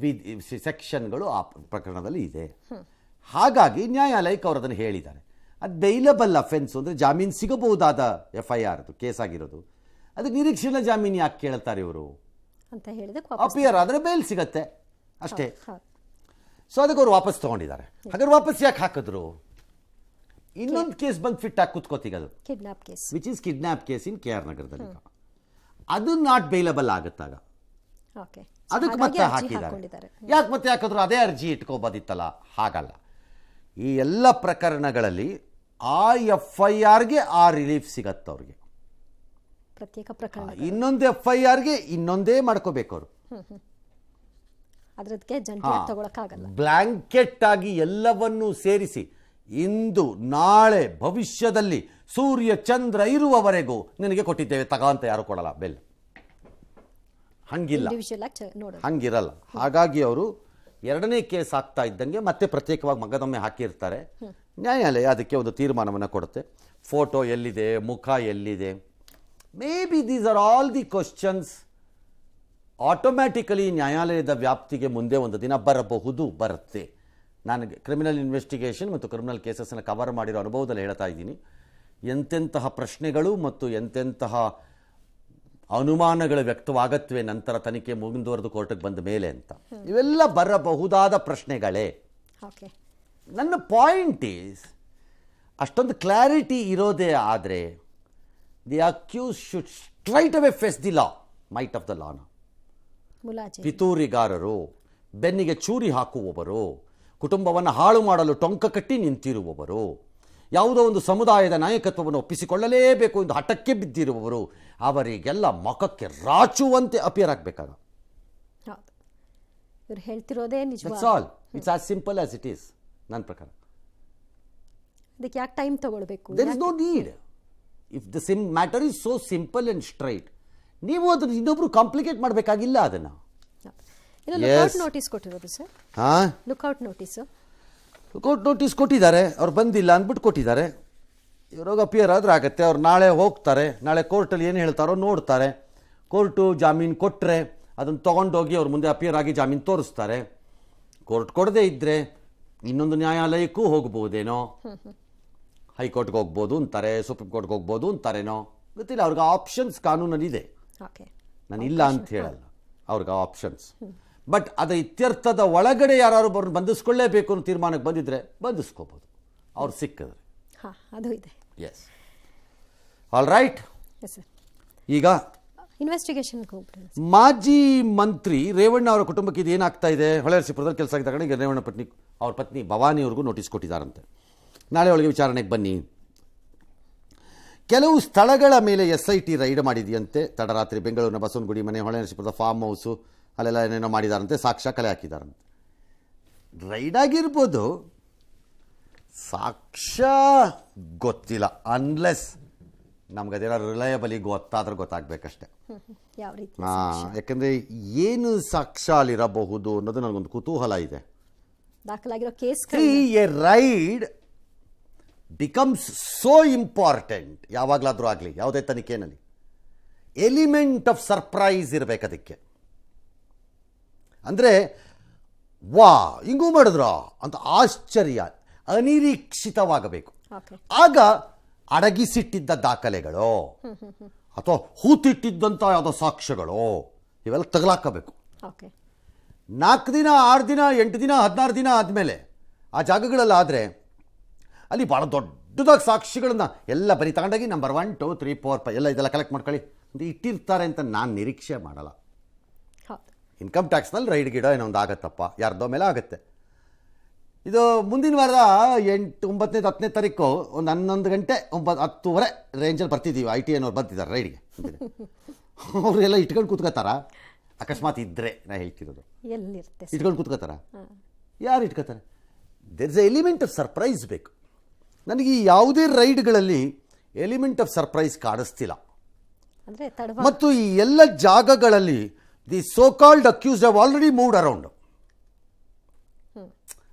ಸೆಕ್ಷನ್ಗಳು ಆ ಪ್ರಕರಣದಲ್ಲಿ ಇದೆ. ಹಾಗಾಗಿ ನ್ಯಾಯಾಲಯಕ್ಕೆ ಅವರು ಅದನ್ನು ಹೇಳಿದ್ದಾರೆ. ಅದು ಬೇಯ್ಲಬಲ್ ಅಫೆನ್ಸು ಅಂದರೆ ಜಾಮೀನು ಸಿಗಬಹುದಾದ FIR ಅದು ಕೇಸ್ ಆಗಿರೋದು. ಅದಕ್ಕೆ ನಿರೀಕ್ಷಣಾ ಜಾಮೀನು ಯಾಕೆ ಕೇಳ್ತಾರೆ ಇವರು ಅಂತ ಹೇಳಿದ್ರೆ ಅಪಿಯರ್ ಆದರೆ ಬೇಲ್ ಸಿಗತ್ತೆ ಅಷ್ಟೇ. ಸೊ ಅದಕ್ಕೆ ಅವರು ವಾಪಸ್ ತೊಗೊಂಡಿದ್ದಾರೆ. ಹಾಗಾದ್ರೆ ವಾಪಸ್ ಯಾಕೆ ಹಾಕಿದ್ರು? ಇನ್ನೊಂದು ಕೇಸ್ ಬಂದು ಫಿಟ್ ಆಗಿ ಕೂತ್ಕೋತೀಗ, ಅದು kidnap case, which is kidnap case in KR ನಗರದಲ್ಲಿ. ಅದು ನಾಟ್ ಬೇಲಬಲ್ ಆಗುತ್ತಾಗ ಅದಕ್ಕೆ ಮತ್ತೆ ಹಾಕಿದ್ದಾರೆ. ಯಾಕೆ ಮತ್ತೆ ಹಾಕಿದ್ರು? ಅದೇ ಅರ್ಜಿ ಇಟ್ಕೋಬೋದಿತ್ತಲ್ಲ. ಹಾಗಲ್ಲ, ಈ ಎಲ್ಲ ಪ್ರಕರಣಗಳಲ್ಲಿ ಆ FIRಗೆ ಆ ರಿಲೀಫ್ ಸಿಗತ್ತೆ ಅವ್ರಿಗೆ. ಪ್ರತ್ಯೇಕ ಪ್ರಕರಣ, ಇನ್ನೊಂದು FIRಗೆ ಇನ್ನೊಂದೇ ಮಾಡ್ಕೋಬೇಕು ಅವರು. ಅದಕ್ಕೆ ಜಂಟಿಯಾಗಿ ತಗೊಳಕ್ಕಾಗಲ್ಲ. ಬ್ಲಾಂಕೆಟ್ ಆಗಿ ಎಲ್ಲವನ್ನೂ ಸೇರಿಸಿ ಇಂದು ನಾಳೆ ಭವಿಷ್ಯದಲ್ಲಿ ಸೂರ್ಯ ಚಂದ್ರ ಇರುವವರೆಗೂ ನಿನಗೆ ಕೊಟ್ಟಿದ್ದೇವೆ ತಗ ಅಂತ ಯಾರು ಕೊಡಲ್ಲ ಬೆಲ್. ಹಂಗಿರಲ್ಲ. ಹಾಗಾಗಿ ಅವರು ಎರಡನೇ ಕೇಸ್ ಆಗ್ತಾ ಇದ್ದಂಗೆ ಮತ್ತೆ ಪ್ರತ್ಯೇಕವಾಗಿ ಮಗದೊಮ್ಮೆ ಹಾಕಿರ್ತಾರೆ. ನ್ಯಾಯಾಲಯ ಅದಕ್ಕೆ ಒಂದು ತೀರ್ಮಾನವನ್ನು ಕೊಡುತ್ತೆ. ಫೋಟೋ ಎಲ್ಲಿದೆ, ಮುಖ ಎಲ್ಲಿದೆ, may be these are all the questions automatically ನ್ಯಾಯಾಲಯದ ವ್ಯಾಪ್ತಿಗೆ ಮುಂದೆ ಒಂದು ದಿನ ಬರುತ್ತೆ. ನನಗೆ ಕ್ರಿಮಿನಲ್ ಇನ್ವೆಸ್ಟಿಗೇಷನ್ ಮತ್ತು ಕ್ರಿಮಿನಲ್ ಕೇಸಸ್ಸನ್ನು ಕವರ್ ಮಾಡಿರೋ ಅನುಭವದಲ್ಲಿ ಹೇಳ್ತಾ ಇದ್ದೀನಿ, ಎಂತೆಂತಹ ಪ್ರಶ್ನೆಗಳು ಮತ್ತು ಎಂತೆಂತಹ ಅನುಮಾನಗಳು ವ್ಯಕ್ತವಾಗತ್ವೆ ನಂತರ ತನಿಖೆ ಮುಂದುವರೆದು ಕೋರ್ಟಿಗೆ ಬಂದ ಮೇಲೆ ಅಂತ. ಇವೆಲ್ಲ ಬರಬಹುದಾದ ಪ್ರಶ್ನೆಗಳೇ. ನನ್ನ ಪಾಯಿಂಟ್ ಈಸ್, ಅಷ್ಟೊಂದು ಕ್ಲಾರಿಟಿ ಇರೋದೇ ಆದರೆ the accused should straight away face the law, might of the ಲಾನ. ಪಿತೂರಿಗಾರರು, ಬೆನ್ನಿಗೆ ಚೂರಿ ಹಾಕುವವರು, ಕುಟುಂಬವನ್ನು ಹಾಳು ಮಾಡಲು ಟೊಂಕ ಕಟ್ಟಿ ನಿಂತಿರುವವರು, ಯಾವುದೋ ಒಂದು ಸಮುದಾಯದ ನಾಯಕತ್ವವನ್ನು ಒಪ್ಪಿಸಿಕೊಳ್ಳಲೇಬೇಕು ಎಂದು ಹಠಕ್ಕೆ ಬಿದ್ದಿರುವವರು, ಅವರಿಗೆಲ್ಲ ಮುಖಕ್ಕೆ ರಾಚುವಂತೆ ಅಪಿಯರ್ ಆಗಬೇಕಾಗ. ಹೇಳ್ತಿರೋದೇ ನಿಜ. That's all. It's as simple as it is. ನನ್ನ ಪ್ರಕಾರ ಅದಕ್ಕೆ ಯಾಕೆ ಟೈಮ್ ತಗೊಳ್ಬೇಕು? There is no need. If the matter is so simple and straight, ನೀವು ಅದನ್ನು ಇನ್ನೊಬ್ರು ಕಾಂಪ್ಲಿಕೇಟ್ ಮಾಡಬೇಕಾಗಿಲ್ಲ ಅದನ್ನು. ನೋಟಿಸ್ ಕೊಟ್ಟಿರೋದು ಸರ್. ಲುಕ್ಔಟ್ ನೋಟಿಸ್ ಕೊಟ್ಟಿದ್ದಾರೆ. ಅವ್ರು ಬಂದಿಲ್ಲ ಅಂದ್ಬಿಟ್ಟು ಕೊಟ್ಟಿದ್ದಾರೆ. ಇವ್ರಾಗ ಅಪಿಯರ್ ಆದ್ರೆ ಆಗತ್ತೆ. ಅವ್ರು ನಾಳೆ ಹೋಗ್ತಾರೆ, ನಾಳೆ ಕೋರ್ಟಲ್ಲಿ ಏನು ಹೇಳ್ತಾರೋ ನೋಡ್ತಾರೆ. ಕೋರ್ಟು ಜಾಮೀನು ಕೊಟ್ಟರೆ ಅದನ್ನು ತೊಗೊಂಡೋಗಿ ಅವ್ರ ಮುಂದೆ ಅಪಿಯರ್ ಆಗಿ ಜಾಮೀನು ತೋರಿಸ್ತಾರೆ. ಕೋರ್ಟ್ ಕೊಡದೇ ಇದ್ದರೆ ಇನ್ನೊಂದು ನ್ಯಾಯಾಲಯಕ್ಕೂ ಹೋಗ್ಬೋದೇನೋ, ಹೈಕೋರ್ಟ್ಗೆ ಹೋಗ್ಬೋದು ಅಂತಾರೆ, ಸುಪ್ರೀಂ ಕೋರ್ಟ್ಗೆ ಹೋಗ್ಬೋದು ಅಂತಾರೇನೋ ಗೊತ್ತಿಲ್ಲ. ಅವ್ರಿಗೆ ಆಪ್ಷನ್ಸ್ ಕಾನೂನಲ್ಲಿದೆ, ನಾನು ಇಲ್ಲ ಅಂತ ಹೇಳಲ್ಲ, ಅವ್ರಿಗೆ ಆಪ್ಷನ್ಸ್. ಬಟ್ ಅದರ ಇತ್ಯರ್ಥದ ಒಳಗಡೆ ಯಾರು ಬಂಧಿಸ್ಕೊಳ್ಳೇಬೇಕು ಅನ್ನೋ ತೀರ್ಮಾನಕ್ಕೆ ಬಂದಿದ್ರೆ ಬಂಧಿಸ್ಕೋಬೋದು, ಅವ್ರು ಸಿಕ್ಕಿದ್ರೆ. ಅದು ಇದೆ. Yes, all right. ಈಗ ಇನ್ವೆಸ್ಟಿಗೇಷನ್ ಮಾಜಿ ಮಂತ್ರಿ ರೇವಣ್ಣ ಅವರ ಕುಟುಂಬಕ್ಕೆ ಇದು ಏನಾಗ್ತಾ ಇದೆ, ಹೊಳೆನರಸೀಪುರದಲ್ಲಿ ಕೆಲಸ ಆಗಿದ್ದ ಕಡೆ ಈಗ ರೇವಣ್ಣ ಅವ್ರ ಪತ್ನಿ ಭವಾನಿ ಅವ್ರಿಗೂ ನೋಟಿಸ್ ಕೊಟ್ಟಿದ್ದಾರಂತೆ. ನಾಳೆ ಒಳಗೆ ವಿಚಾರಣೆಗೆ ಬನ್ನಿ. ಕೆಲವು ಸ್ಥಳಗಳ ಮೇಲೆ SIT ರೈಡ್ ಮಾಡಿದೆಯಂತೆ. ತಡರಾತ್ರಿ ಬೆಂಗಳೂರಿನ ಬಸವನಗುಡಿ ಮನೆ, ಹೊಳೆನರಸೀಪುರದ ಫಾರ್ಮ್ ಹೌಸು, ಅಲ್ಲೆಲ್ಲ ಏನೇನೋ ಮಾಡಿದಾರಂತೆ, ಸಾಕ್ಷ್ಯ ಕಲೆ ಹಾಕಿದಾರಂತೆ. ರೈಡ್ ಆಗಿರ್ಬೋದು, ಸಾಕ್ಷ್ಯ ಗೊತ್ತಿಲ್ಲ. ಅನ್ಲೆಸ್ ನಮ್ಗದೇನೋ ರಿಲಯಬಲಿ ಗೊತ್ತಾದ್ರೆ ಗೊತ್ತಾಗಬೇಕಷ್ಟೆ. ಯಾಕಂದರೆ ಏನು ಸಾಕ್ಷ್ಯ ಅಲ್ಲಿರಬಹುದು ಅನ್ನೋದು ನನಗೊಂದು ಕುತೂಹಲ ಇದೆ. ದಾಖಲಾಗಿರೋ case a raid becomes so important. ಯಾವಾಗಲಾದರೂ ಆಗಲಿ, ಯಾವುದೇ ತನಿಖೆಯಲ್ಲಿ ಎಲಿಮೆಂಟ್ ಆಫ್ ಸರ್ಪ್ರೈಸ್ ಇರಬೇಕು ಅದಕ್ಕೆ. ಅಂದರೆ ವಾ ಹಿಂಗೂ ಮಾಡಿದ್ರ ಅಂತ ಆಶ್ಚರ್ಯ, ಅನಿರೀಕ್ಷಿತವಾಗಬೇಕು. ಆಗ ಅಡಗಿಸಿಟ್ಟಿದ್ದ ದಾಖಲೆಗಳು ಅಥವಾ ಹೂತಿಟ್ಟಿದ್ದಂಥ ಯಾವುದೋ ಸಾಕ್ಷ್ಯಗಳು ಇವೆಲ್ಲ ತಗಲಾಕಬೇಕು. 4 ದಿನ, 6 ದಿನ, 8 ದಿನ, 16 ದಿನ ಆದಮೇಲೆ ಆ ಜಾಗಗಳಲ್ಲಾದರೆ ಅಲ್ಲಿ ಭಾಳ ದೊಡ್ಡದಾಗಿ ಸಾಕ್ಷಿಗಳನ್ನ ಎಲ್ಲ ಬರೀ ತಗೊಂಡೋಗಿ ನಂಬರ್ 1 2 3 4 5 ಎಲ್ಲ ಇದೆಲ್ಲ ಕಲೆಕ್ಟ್ ಮಾಡ್ಕೊಳ್ಳಿ ಅಂತ ಇಟ್ಟಿರ್ತಾರೆ ಅಂತ ನಾನು ನಿರೀಕ್ಷೆ ಮಾಡಲ್ಲ. ಇನ್ಕಮ್ ಟ್ಯಾಕ್ಸ್ನಲ್ಲಿ ರೈಡ್ ಗಿಡ ಏನೋ ಒಂದು ಆಗತ್ತಪ್ಪ, ಯಾರ್ದೋ ಮೇಲೆ ಆಗುತ್ತೆ. ಇದು ಮುಂದಿನ ವಾರದ 8, 9, 10ನೇ ತಾರೀಕು ಒಂದು 11 ಗಂಟೆ 10:30 ರೇಂಜಲ್ಲಿ ಬರ್ತಿದ್ದೀವಿ. IT ಏನೋರು ಬಂದಿದ್ದಾರೆ ರೈಡ್ಗೆ. ಅವರೆಲ್ಲ ಇಟ್ಕೊಂಡು ಕೂತ್ಕೋತಾರ? ಅಕಸ್ಮಾತ್ ಇದ್ದರೆ ನಾ ಹೇಳ್ತಿರೋದು, ಇಟ್ಕೊಂಡು ಕೂತ್ಕೋತಾರ? ಯಾರು ಇಟ್ಕೋತಾರೆ? There is a element of surprise ಬೇಕು. ನನಗೆ ಈ ಯಾವುದೇ ರೈಡ್ಗಳಲ್ಲಿ ಎಲಿಮೆಂಟ್ ಆಫ್ ಸರ್ಪ್ರೈಸ್ ಕಾಣಿಸ್ತಿಲ್ಲ. ಮತ್ತು ಈ ಎಲ್ಲ ಜಾಗಗಳಲ್ಲಿ the so called accused have already moved around.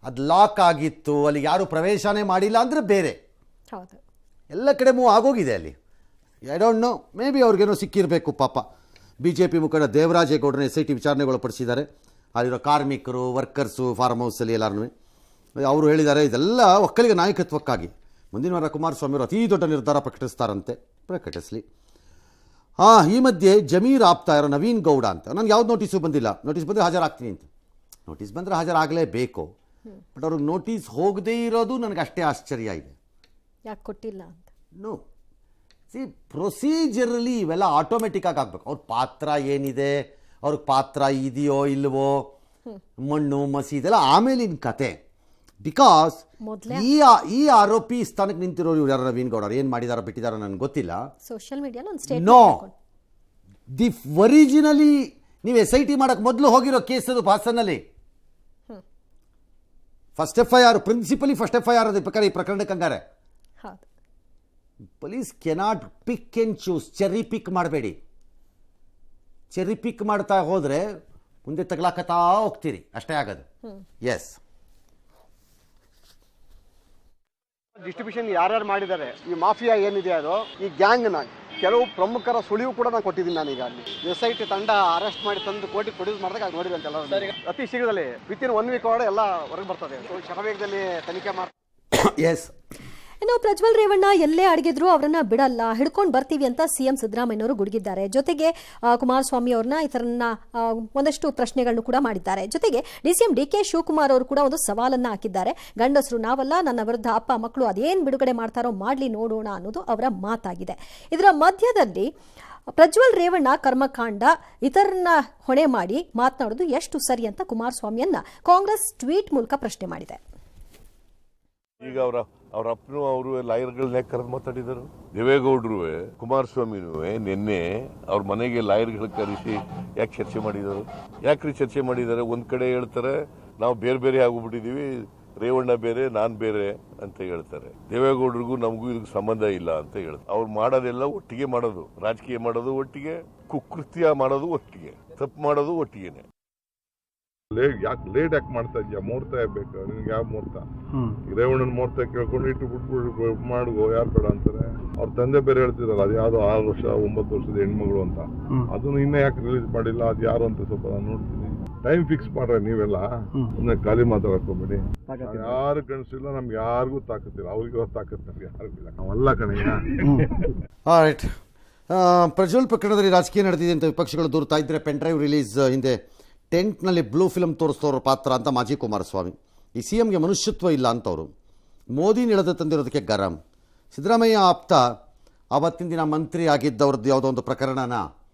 ಅದು ಲಾಕ್ ಆಗಿತ್ತು, ಅಲ್ಲಿ ಯಾರು ಪ್ರವೇಶನೇ ಮಾಡಿಲ್ಲ ಅಂದರೆ ಬೇರೆ, ಎಲ್ಲ ಕಡೆ ಮೂವ್ ಆಗೋಗಿದೆ ಅಲ್ಲಿ. I don't know, maybe ಅವ್ರಿಗೇನೋ ಸಿಕ್ಕಿರಬೇಕು ಪಾಪ. BJP ಮುಖಂಡ ದೇವರಾಜೇಗೌಡರನ್ನ SIT ವಿಚಾರಣೆಗೆ ಒಳಪಡಿಸಿದ್ದಾರೆ. ಅಲ್ಲಿರೋ ಕಾರ್ಮಿಕರು, ವರ್ಕರ್ಸು, ಫಾರ್ಮ್ ಹೌಸಲ್ಲಿ ಎಲ್ಲರೂ ಅವರು ಹೇಳಿದ್ದಾರೆ ಇದೆಲ್ಲ ಒಕ್ಕಲಿಗ ನಾಯಕತ್ವಕ್ಕಾಗಿ. ಮುಂದಿನ ವಾರ ಕುಮಾರಸ್ವಾಮಿ ಅವರು ಅತೀ ದೊಡ್ಡ ನಿರ್ಧಾರ ಪ್ರಕಟಿಸ್ತಾರಂತೆ, ಪ್ರಕಟಿಸಲಿ. ಈ ಮಧ್ಯೆ ಜಮೀರ್ ಆಪ್ತಾ ಇರೋ ನವೀನ್ ಗೌಡ ಅಂತ, ನನಗೆ ಯಾವ್ದು ನೋಟಿಸು ಬಂದಿಲ್ಲ. ನೋಟಿಸ್ ಬಂದರೆ ಹಾಜರಾಗ್ತೀನಿ ಅಂತ. ನೋಟಿಸ್ ಬಂದರೆ ಹಾಜರಾಗಲೇಬೇಕು. ಬಟ್ ಅವ್ರಿಗೆ ನೋಟಿಸ್ ಹೋಗದೇ ಇರೋದು ನನಗೆ ಅಷ್ಟೇ ಆಶ್ಚರ್ಯ ಇದೆ. ಯಾಕೆ ಕೊಟ್ಟಿಲ್ಲ ಅಂತ? ನೋ, ಸಿ ಪ್ರೊಸೀಜರಲ್ಲಿ ಇವೆಲ್ಲ ಆಟೋಮೆಟಿಕ್ ಆಗಿ ಆಗಬೇಕು. ಅವ್ರ ಪಾತ್ರ ಏನಿದೆ, ಅವ್ರಿಗೆ ಪಾತ್ರ ಇದೆಯೋ ಇಲ್ವೋ, ಮಣ್ಣು ಮಸಿ ಇದೆಲ್ಲ ಆಮೇಲಿನ ಕತೆ. ಬಿಕಾಸ್ ಈ ಆರೋಪಿ ಸ್ಥಾನಕ್ಕೆ ನಿಂತಿರೋರು ಇವ್ರು ಯಾರು, ನವೀನ್ ಗೌಡ ಏನು ಮಾಡಿದಾರೋ ಬಿಟ್ಟಿದಾರೋ ನನಗೆ ಗೊತ್ತಿಲ್ಲ. Social media no, the originally ನೀವು SIT ಮಾಡಕ್ಕೆ ಮೊದಲು ಹೋಗಿರೋ ಕೇಸ್ ಅದು ಹಾಸನಲ್ಲಿ. First FIR, principally first FIR ಅದ್ರ ಪ್ರಕಾರ ಈ ಪ್ರಕರಣಕ್ಕೆ ಹಂಗಾರೆ. Police cannot pick and choose, cherry pick ಮಾಡಬೇಡಿ. ಚೆರ್ರಿ ಪಿಕ್ ಮಾಡ್ತಾ ಹೋದರೆ ಮುಂದೆ ತಗಲಾಕತ್ತಾ ಹೋಗ್ತೀರಿ, ಅಷ್ಟೇ ಆಗೋದು. ಎಸ್, ಡಿಸ್ಟ್ರಿಬ್ಯೂಷನ್ ಯಾರ್ಯಾರು ಮಾಡಿದ್ದಾರೆ, ಈ ಮಾಫಿಯಾ ಏನಿದೆ ಅದು, ಈ ಗ್ಯಾಂಗ್ನ ಕೆಲವು ಪ್ರಮುಖರ ಸುಳಿವು ಕೂಡ ನಾನು ಕೊಟ್ಟಿದ್ದೀನಿ. ನಾನೀಗ ಅಲ್ಲಿ SIT ತಂಡ ಅರೆಸ್ಟ್ ಮಾಡಿ ತಂದು ಕೋರ್ಟಿಗೆ ಪ್ರೊಡ್ಯೂಸ್ ಮಾಡಿದಾಗ ನೋಡಿದಂತೆಲ್ಲ ಅತಿ ಶೀಘ್ರದಲ್ಲಿ ವಿತಿನ್ 1 ವೀಕ್ ಒಳಗಡೆ ಎಲ್ಲ ಹೊರಗೆ ಬರ್ತದೆ. ಶರವೇಗದಲ್ಲಿ ತನಿಖೆ ಮಾಡ್ತಾರೆ. ಎಸ್. ಇನ್ನು ಪ್ರಜ್ವಲ್ ರೇವಣ್ಣ ಎಲ್ಲೇ ಅಡಗಿದ್ರು ಅವರನ್ನ ಬಿಡಲ್ಲ, ಹಿಡ್ಕೊಂಡು ಬರ್ತೀವಿ ಅಂತ CM ಸಿದ್ದರಾಮಯ್ಯನವರು ಗುಡುಗಿದ್ದಾರೆ. ಜೊತೆಗೆ ಕುಮಾರಸ್ವಾಮಿ ಅವ್ರನ್ನ ಇತರನ್ನ ಒಂದಷ್ಟು ಪ್ರಶ್ನೆಗಳನ್ನು ಕೂಡ ಮಾಡಿದ್ದಾರೆ. ಜೊತೆಗೆ DCM DK ಶಿವಕುಮಾರ್ ಅವರು ಕೂಡ ಒಂದು ಸವಾಲನ್ನ ಹಾಕಿದ್ದಾರೆ. ಗಂಡಸರು ನಾವಲ್ಲ, ನನ್ನ ವಿರುದ್ಧ ಅಪ್ಪ ಮಕ್ಕಳು ಅದೇನು ಬಿಡುಗಡೆ ಮಾಡ್ತಾರೋ ಮಾಡ್ಲಿ ನೋಡೋಣ ಅನ್ನೋದು ಅವರ ಮಾತಾಗಿದೆ. ಇದರ ಮಧ್ಯದಲ್ಲಿ ಪ್ರಜ್ವಲ್ ರೇವಣ್ಣ ಕರ್ಮಕಾಂಡ ಇತರನ್ನ ಹೊಣೆ ಮಾಡಿ ಮಾತನಾಡೋದು ಎಷ್ಟು ಸರಿ ಅಂತ ಕುಮಾರಸ್ವಾಮಿಯನ್ನ ಕಾಂಗ್ರೆಸ್ ಟ್ವೀಟ್ ಮೂಲಕ ಪ್ರಶ್ನೆ ಮಾಡಿದೆ. ಈಗ ಅವ್ರ ಅಪ್ಪನು ಅವರು ಲಾಯರ್ಗಳನ್ನ ಕರೆದು ಮಾತಾಡಿದರು. ದೇವೇಗೌಡರು ಕುಮಾರಸ್ವಾಮಿನೂ ನಿನ್ನೆ ಅವ್ರ ಮನೆಗೆ ಲಾಯರ್ಗಳು ಕರೆಸಿ ಯಾಕೆ ಚರ್ಚೆ ಮಾಡಿದರು? ಯಾಕ್ರಿ ಚರ್ಚೆ ಮಾಡಿದ್ದಾರೆ? ಒಂದ್ ಕಡೆ ಹೇಳ್ತಾರೆ ನಾವು ಬೇರೆ ಬೇರೆ ಆಗೋಗ್ಬಿಟ್ಟಿದೀವಿ, ರೇವಣ್ಣ ಬೇರೆ ನಾನ್ ಬೇರೆ ಅಂತ ಹೇಳ್ತಾರೆ. ದೇವೇಗೌಡರಿಗೂ ನಮಗೂ ಇದಕ್ಕೆ ಸಂಬಂಧ ಇಲ್ಲ ಅಂತ ಹೇಳ್ತಾರೆ. ಅವ್ರು ಮಾಡೋದೆಲ್ಲ ಒಟ್ಟಿಗೆ ಮಾಡೋದು, ರಾಜಕೀಯ ಮಾಡೋದು ಒಟ್ಟಿಗೆ, ಕುಕೃತ್ಯ ಮಾಡೋದು ಒಟ್ಟಿಗೆ, ತಪ್ಪು ಮಾಡೋದು ಒಟ್ಟಿಗೆನೆ. ಲೇಟ್ ಯಾಕೆ ಮಾಡ್ತಾ ಇದೀಯ? ಮುಹೂರ್ತ ಬೇಕು ನಿನ್ಗೆ. ಯಾವ ಮುಹೂರ್ತ? ರೇವಣ್ಣನ ಮುಹೂರ್ತ ಕೇಳ್ಕೊಂಡು ಇಟ್ಟು ಬಿಟ್ಬಿಟ್ಟು ಮಾಡ್ಗೋ, ಯಾರು ಬೇಡ ಅಂತಾರೆ? ಅವ್ರ ತಂದೆ ಬೇರೆ ಹೇಳ್ತಿರಲ್ಲ, ಅದು ಯಾವ್ದೋ 6 ವರ್ಷ 9 ವರ್ಷದ ಹೆಣ್ಮಗಳು ಅಂತ, ಅದನ್ನು ಇನ್ನೂ ಯಾಕೆ ರಿಲೀಸ್ ಮಾಡಿಲ್ಲ, ಅದು ಯಾರು ಅಂತ ಸ್ವಲ್ಪ ನಾನು ನೋಡ್ತೀನಿ. ಟೈಮ್ ಫಿಕ್ಸ್ ಮಾಡ್ರೆ ನೀವೆಲ್ಲ ಸುಮ್ಮನೆ ಖಾಲಿ ಮಾತಾಡ್ಕೊಂಬಿಡಿ. ಯಾರು ಕಣಿಸಿಲ್ಲ, ನಮ್ಗೆ ಯಾರಿಗೂ ತಾಕತ್ತಿಲ್ಲ. ಅವ್ರಿಗೂ ತಾಕತ್ ನಮ್ಗೆ ಯಾರಿಗೂ ಇಲ್ಲ. ನಾವೆಲ್ಲ ಕಣಯ್ಯ. ರೈಟ್. ಪ್ರಜ್ವಲ್ ಪ್ರಕರಣದಲ್ಲಿ ರಾಜಕೀಯ ನಡೆದಿದೆ ಅಂತ ವಿಪಕ್ಷಗಳು ದೂರ್ತಾ ಇದ್ರೆ, ಪೆನ್ ಡ್ರೈವ್ ರಿಲೀಸ್ ಹಿಂದೆ ಟೆಂಟ್ನಲ್ಲಿ ಬ್ಲೂ ಫಿಲ್ಮ್ ತೋರಿಸ್ತವ್ರ ಪಾತ್ರ ಅಂತ ಮಾಜಿ ಕುಮಾರಸ್ವಾಮಿ. ಈ CMಗೆ ಮನುಷ್ಯತ್ವ ಇಲ್ಲ ಅಂತವರು. ಮೋದಿ ನಿಳದ ತಂದಿರೋದಕ್ಕೆ ಗರಂ. ಸಿದ್ದರಾಮಯ್ಯ ಆಪ್ತ ಆವತ್ತಿನ ದಿನ ಮಂತ್ರಿ ಆಗಿದ್ದವ್ರದ್ದು ಯಾವುದೋ ಒಂದು ಪ್ರಕರಣನ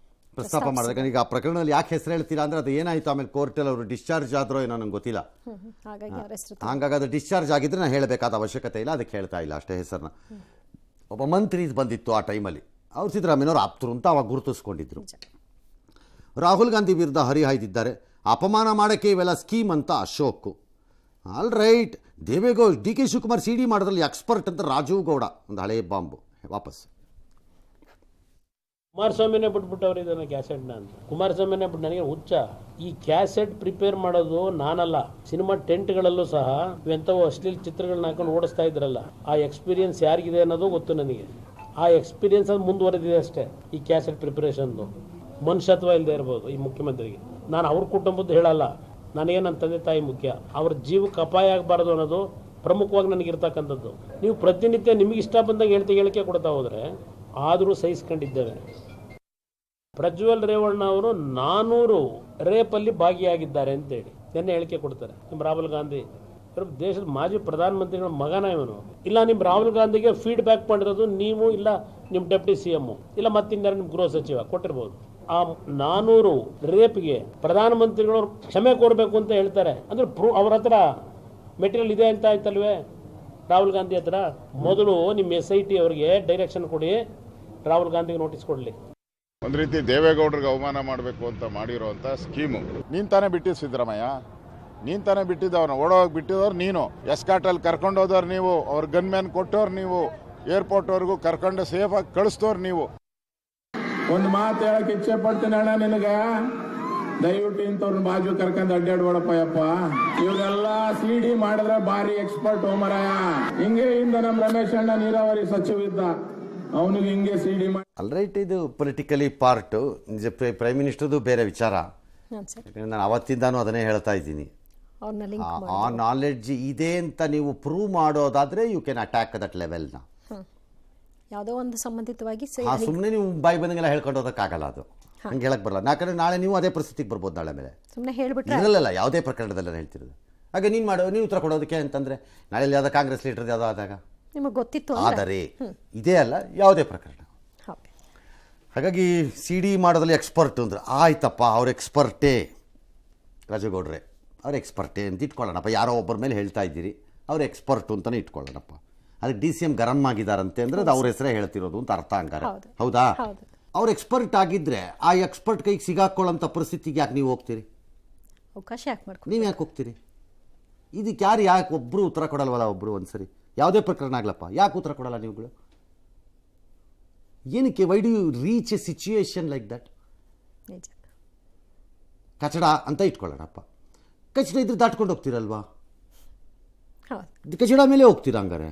ಪ್ರಸ್ತಾಪ ಮಾಡಿದಾಗ, ಈಗ ಆ ಪ್ರಕರಣದಲ್ಲಿ ಯಾಕೆ ಹೆಸರು ಹೇಳ್ತೀರಾ ಅಂದರೆ ಅದು ಏನಾಯಿತು ಆಮೇಲೆ ಕೋರ್ಟಲ್ಲಿ ಅವರು ಡಿಸ್ಚಾರ್ಜ್ ಆದ್ರೋ ಏನೋ ನಂಗೆ ಗೊತ್ತಿಲ್ಲ. ಹಾಗಾಗಿ ಅದು ಡಿಸ್ಚಾರ್ಜ್ ಆಗಿದ್ರೆ ನಾನು ಹೇಳಬೇಕಾದ ಅವಶ್ಯಕತೆ ಇಲ್ಲ, ಅದಕ್ಕೆ ಹೇಳ್ತಾ ಇಲ್ಲ ಅಷ್ಟೇ ಹೆಸರನ್ನ. ಒಬ್ಬ ಮಂತ್ರಿ ಬಂದಿತ್ತು ಆ ಟೈಮಲ್ಲಿ, ಅವ್ರು ಸಿದ್ದರಾಮಯ್ಯನವ್ರು ಆಪ್ತರು ಅಂತ ಅವಾಗ ಗುರುತಿಸ್ಕೊಂಡಿದ್ರು. ರಾಹುಲ್ ಗಾಂಧಿ ವಿರುದ್ಧ ಹರಿಹಾಯ್ದಿದ್ದಾರೆ. ಅಪಮಾನ ಮಾಡೋಕ್ಕೆ ಇವೆಲ್ಲ ಸ್ಕೀಮ್ ಅಂತ Ashok. All right. Deve Gowda DK Shivakumar CD ಮಾಡೋದ್ರಲ್ಲಿ ಎಕ್ಸ್ಪರ್ಟ್ ಅಂತ ರಾಜೀವ್ ಗೌಡ, ಒಂದು ಹಳೆ ಬಾಂಬು ವಾಪಸ್. ಕುಮಾರಸ್ವಾಮಿನೇ ಬಿಟ್ಬಿಟ್ಟವ್ರು ಇದನ್ನ ಕ್ಯಾಸೆಟ್ನ ಅಂತ. ಕುಮಾರಸ್ವಾಮಿನೇ ಬಿಟ್ಟು ನನಗೆ ಹುಚ್ಚ. ಈ ಕ್ಯಾಸೆಟ್ ಪ್ರಿಪೇರ್ ಮಾಡೋದು ನಾನಲ್ಲ. ಸಿನಿಮಾ ಟೆಂಟ್ಗಳಲ್ಲೂ ಸಹ ಇವೆಂಥವು ಅಶ್ಲೀಲ ಚಿತ್ರಗಳನ್ನ ಹಾಕೊಂಡು ಓಡಿಸ್ತಾ ಇದ್ರಲ್ಲ, ಆ ಎಕ್ಸ್ಪೀರಿಯನ್ಸ್ ಯಾರಿಗಿದೆ ಅನ್ನೋದು ಗೊತ್ತು ನನಗೆ. ಆ ಎಕ್ಸ್ಪೀರಿಯನ್ಸ್ ಅದು ಮುಂದುವರೆದಿದೆ ಅಷ್ಟೇ. ಈ ಕ್ಯಾಸೆಟ್ ಪ್ರಿಪರೇಷನ್ದು ಮನುಷ್ಯತ್ವ ಇಲ್ಲದೆ ಇರ್ಬೋದು ಈ ಮುಖ್ಯಮಂತ್ರಿಗೆ. ನಾನು ಅವ್ರ ಕುಟುಂಬದ್ದು ಹೇಳಲ್ಲ, ನನಗೆ ನನ್ನ ತಂದೆ ತಾಯಿ ಮುಖ್ಯ. ಅವ್ರ ಜೀವಕ್ಕೆ ಅಪಾಯ ಆಗಬಾರ್ದು ಅನ್ನೋದು ಪ್ರಮುಖವಾಗಿ ನನಗಿರ್ತಕ್ಕಂಥದ್ದು. ನೀವು ಪ್ರತಿನಿತ್ಯ ನಿಮಗೆ ಇಷ್ಟ ಬಂದಾಗ ಹೇಳಿಕೆ ಕೊಡ್ತಾ ಹೋದರೆ ಆದರೂ ಸಹಿಸ್ಕೊಂಡಿದ್ದೇವೆ. ಪ್ರಜ್ವಲ್ ರೇವಣ್ಣ ಅವರು 400 ರೇಪಲ್ಲಿ ಭಾಗಿಯಾಗಿದ್ದಾರೆ ಅಂತೇಳಿ ನಿನ್ನೆ ಹೇಳಿಕೆ ಕೊಡ್ತಾರೆ. ನಿಮ್ಮ ರಾಹುಲ್ ಗಾಂಧಿ ದೇಶದ ಮಾಜಿ ಪ್ರಧಾನಮಂತ್ರಿಗಳ ಮಗನ ಇವನು. ಇಲ್ಲ ನಿಮ್ಮ ರಾಹುಲ್ ಗಾಂಧಿಗೆ ಫೀಡ್ಬ್ಯಾಕ್ ಮಾಡಿರೋದು ನೀವು, ಇಲ್ಲ ನಿಮ್ಮ ಡೆಪ್ಟಿ CM, ಇಲ್ಲ ಮತ್ತಿನ್ಯಾರು ನಿಮ್ಮ ಗೃಹ ಸಚಿವ ಕೊಟ್ಟಿರ್ಬೋದು. ಆ 400 ರೇಪ್ಗೆ ಪ್ರಧಾನಮಂತ್ರಿಗಳು ಕ್ಷಮೆ ಕೊಡಬೇಕು ಅಂತ ಹೇಳ್ತಾರೆ ಅಂದ್ರೆ ಅವ್ರ ಹತ್ರ ಮೆಟೀರಿಯಲ್ ಇದೆ ಅಂತ ಆಯ್ತಲ್ವೇ ರಾಹುಲ್ ಗಾಂಧಿ ಹತ್ರ? ಮೊದಲು ನಿಮ್ಮ SIT ಅವರಿಗೆ ಡೈರೆಕ್ಷನ್ ಕೊಡಿ, ರಾಹುಲ್ ಗಾಂಧಿಗೆ ನೋಟಿಸ್ ಕೊಡಲಿ. ಒಂದ್ ರೀತಿ ದೇವೇಗೌಡರಿಗೆ ಅವಮಾನ ಮಾಡಬೇಕು ಅಂತ ಮಾಡಿರೋಂಥ ಸ್ಕೀಮು. ನೀನ್ ತಾನೇ ಬಿಟ್ಟಿದ್ದು ಸಿದ್ದರಾಮಯ್ಯ, ನೀನ್ ತಾನೇ ಬಿಟ್ಟಿದ್ದು, ಅವ್ರನ್ನ ಓಡೋಗಿ ಬಿಟ್ಟಿದವ್ರು ನೀನು. ಎಸ್ಕಾಟಲ್ಲಿ ಕರ್ಕೊಂಡು ಹೋದವ್ರು ನೀವು, ಅವ್ರ ಗನ್ಮ್ಯಾನ್ ಕೊಟ್ಟವ್ರು ನೀವು, ಏರ್ಪೋರ್ಟ್ವರೆಗೂ ಕರ್ಕೊಂಡು ಸೇಫಾಗಿ ಕಳಿಸ್ತವ್ರು ನೀವು. ಒಂದು ಮಾತು ಹೇಳಕ್ ಇಚ್ಛೆ ಪಡ್ತೀನಿ ಅಣ್ಣ ನಿನಗ, ದಯವಿಟ್ಟು ಇಂಥವ್ರನ್ನ ಬಾಜು ಕರ್ಕೊಂಡು ಅಡ್ಡಾಡ್ಬೇಡಪ್ಪ ಯಪ್ಪ. ಇವ್ರೆಲ್ಲ CD ಮಾಡಿದ್ರೆ ಭಾರಿ ಎಕ್ಸ್ಪರ್ಟ್ ಮರಾಯ. ಹಿಂಗೆ ಇಂದ ನಮ್ಮ ರಮೇಶ್ ಅಣ್ಣ ನೀರಾವರಿ ಸಚಿವ ಇದ್ದ, ಅವನಿಗೆ ಹಿಂಗೆ CD ಮಾಡಿ. ಆಲ್ರೈಟ್, ಇದು ಪೊಲಿಟಿಕಲಿ ಪಾರ್ಟು. ನಿಜ ಪ್ರೈಮ್ ಮಿನಿಸ್ಟರ್ದು ಬೇರೆ ವಿಚಾರ. ಯಾಕಂದರೆ ನಾನು ಅವತ್ತಿಂದಾನು ಅದನ್ನೇ ಹೇಳ್ತಾ ಇದ್ದೀನಿ. ಆ ನಾಲೆಡ್ಜ್ ಇದೆ ಅಂತ ನೀವು ಪ್ರೂವ್ ಮಾಡೋದಾದರೆ ಯು ಕ್ಯಾನ್ ಅಟ್ಯಾಕ್ ದಟ್ ಲೆವೆಲ್ನ. ಯಾವುದೋ ಒಂದು ಸಂಬಂಧಿತವಾಗಿ ಸುಮ್ಮನೆ ನೀವು ಬಾಯಿ ಬಂದಂಗೆಲ್ಲ ಹೇಳ್ಕೊಂಡು ಹೋಗೋಕ್ಕಾಗಲ್ಲ, ಅದು ಹಂಗೆ ಹೇಳಕ್ ಬರಲ್ಲ. ಯಾಕಂದರೆ ನಾಳೆ ನೀವು ಅದೇ ಪರಿಸ್ಥಿತಿಗೆ ಬರ್ಬೋದು. ನಾಳೆ ಮೇಲೆ ಸುಮ್ಮನೆ ಹೇಳ್ಬಿಟ್ರೆ ಇರಲ್ಲ, ಯಾವುದೇ ಪ್ರಕರಣದಲ್ಲ ಹೇಳ್ತಿರೋದು. ಹಾಗೆ ನೀವು ಉತ್ತರ ಕೊಡೋದಕ್ಕೆ ಅಂತಂದರೆ ನಾಳೆ ಯಾವುದೋ ಕಾಂಗ್ರೆಸ್ ಲೀಡರ್ ಯಾವುದೋ ಆದಾಗ ನಿಮಗೆ ಗೊತ್ತಿತ್ತು ಆದರೆ ಇದೇ ಅಲ್ಲ ಯಾವುದೇ ಪ್ರಕರಣ. ಹಾಗಾಗಿ CD ಮಾಡೋದ್ರಲ್ಲಿ ಎಕ್ಸ್ಪರ್ಟ್ ಅಂದ್ರೆ ಆಯ್ತಪ್ಪ, ಅವ್ರ ಎಕ್ಸ್ಪರ್ಟೇ ರಾಜೇಗೌಡ್ರೆ, ಅವ್ರ ಎಕ್ಸ್ಪರ್ಟೇ ಅಂತ ಇಟ್ಕೊಳ್ಳೋಣಪ್ಪ. ಯಾರೋ ಒಬ್ಬರ ಮೇಲೆ ಹೇಳ್ತಾ ಇದ್ದೀರಿ, ಅವ್ರ ಎಕ್ಸ್ಪರ್ಟು ಅಂತಲೇ ಇಟ್ಕೊಳ್ಳೋಣಪ್ಪ. ಅದಕ್ಕೆ DCM ಗರಂ ಆಗಿದ್ದಾರಂತೆ ಅಂದರೆ ಅದು ಅವ್ರ ಹೆಸರೇ ಹೇಳ್ತಿರೋದು ಅಂತ ಅರ್ಥ ಹಂಗಾರೆ. ಹೌದಾ? ಅವ್ರು ಎಕ್ಸ್ಪರ್ಟ್ ಆಗಿದ್ದರೆ ಆ ಎಕ್ಸ್ಪರ್ಟ್ ಕೈಗೆ ಸಿಗಾಕೊಳ್ಳೋಂಥ ಪರಿಸ್ಥಿತಿಗೆ ಯಾಕೆ ನೀವು ಹೋಗ್ತೀರಿ? ಅವಕಾಶ ಯಾಕೆ ಮಾಡ್ಕೊಂಡು ನೀವು ಯಾಕೆ ಹೋಗ್ತೀರಿ? ಇದಕ್ಕೆ ಯಾಕೆ ಒಬ್ಬರು ಉತ್ತರ ಕೊಡಲ್ವಲ್ಲ? ಒಬ್ಬರು ಒಂದು ಸರಿ ಯಾವುದೇ ಪ್ರಕರಣ ಆಗ್ಲಪ್ಪ, ಯಾಕೆ ಉತ್ತರ ಕೊಡಲ್ಲ ನೀವುಗಳು? ಏನಕ್ಕೆ? Why do you reach a situation like that? ಕಚಡ ಅಂತ ಇಟ್ಕೊಳ್ಳೋಣಪ್ಪ. ಕಚಡ ಇದ್ರೆ ದಾಟ್ಕೊಂಡು ಹೋಗ್ತೀರಲ್ವಾ? ಕಚಡ ಮೇಲೆ ಹೋಗ್ತೀರಾ ಹಂಗಾರೆ?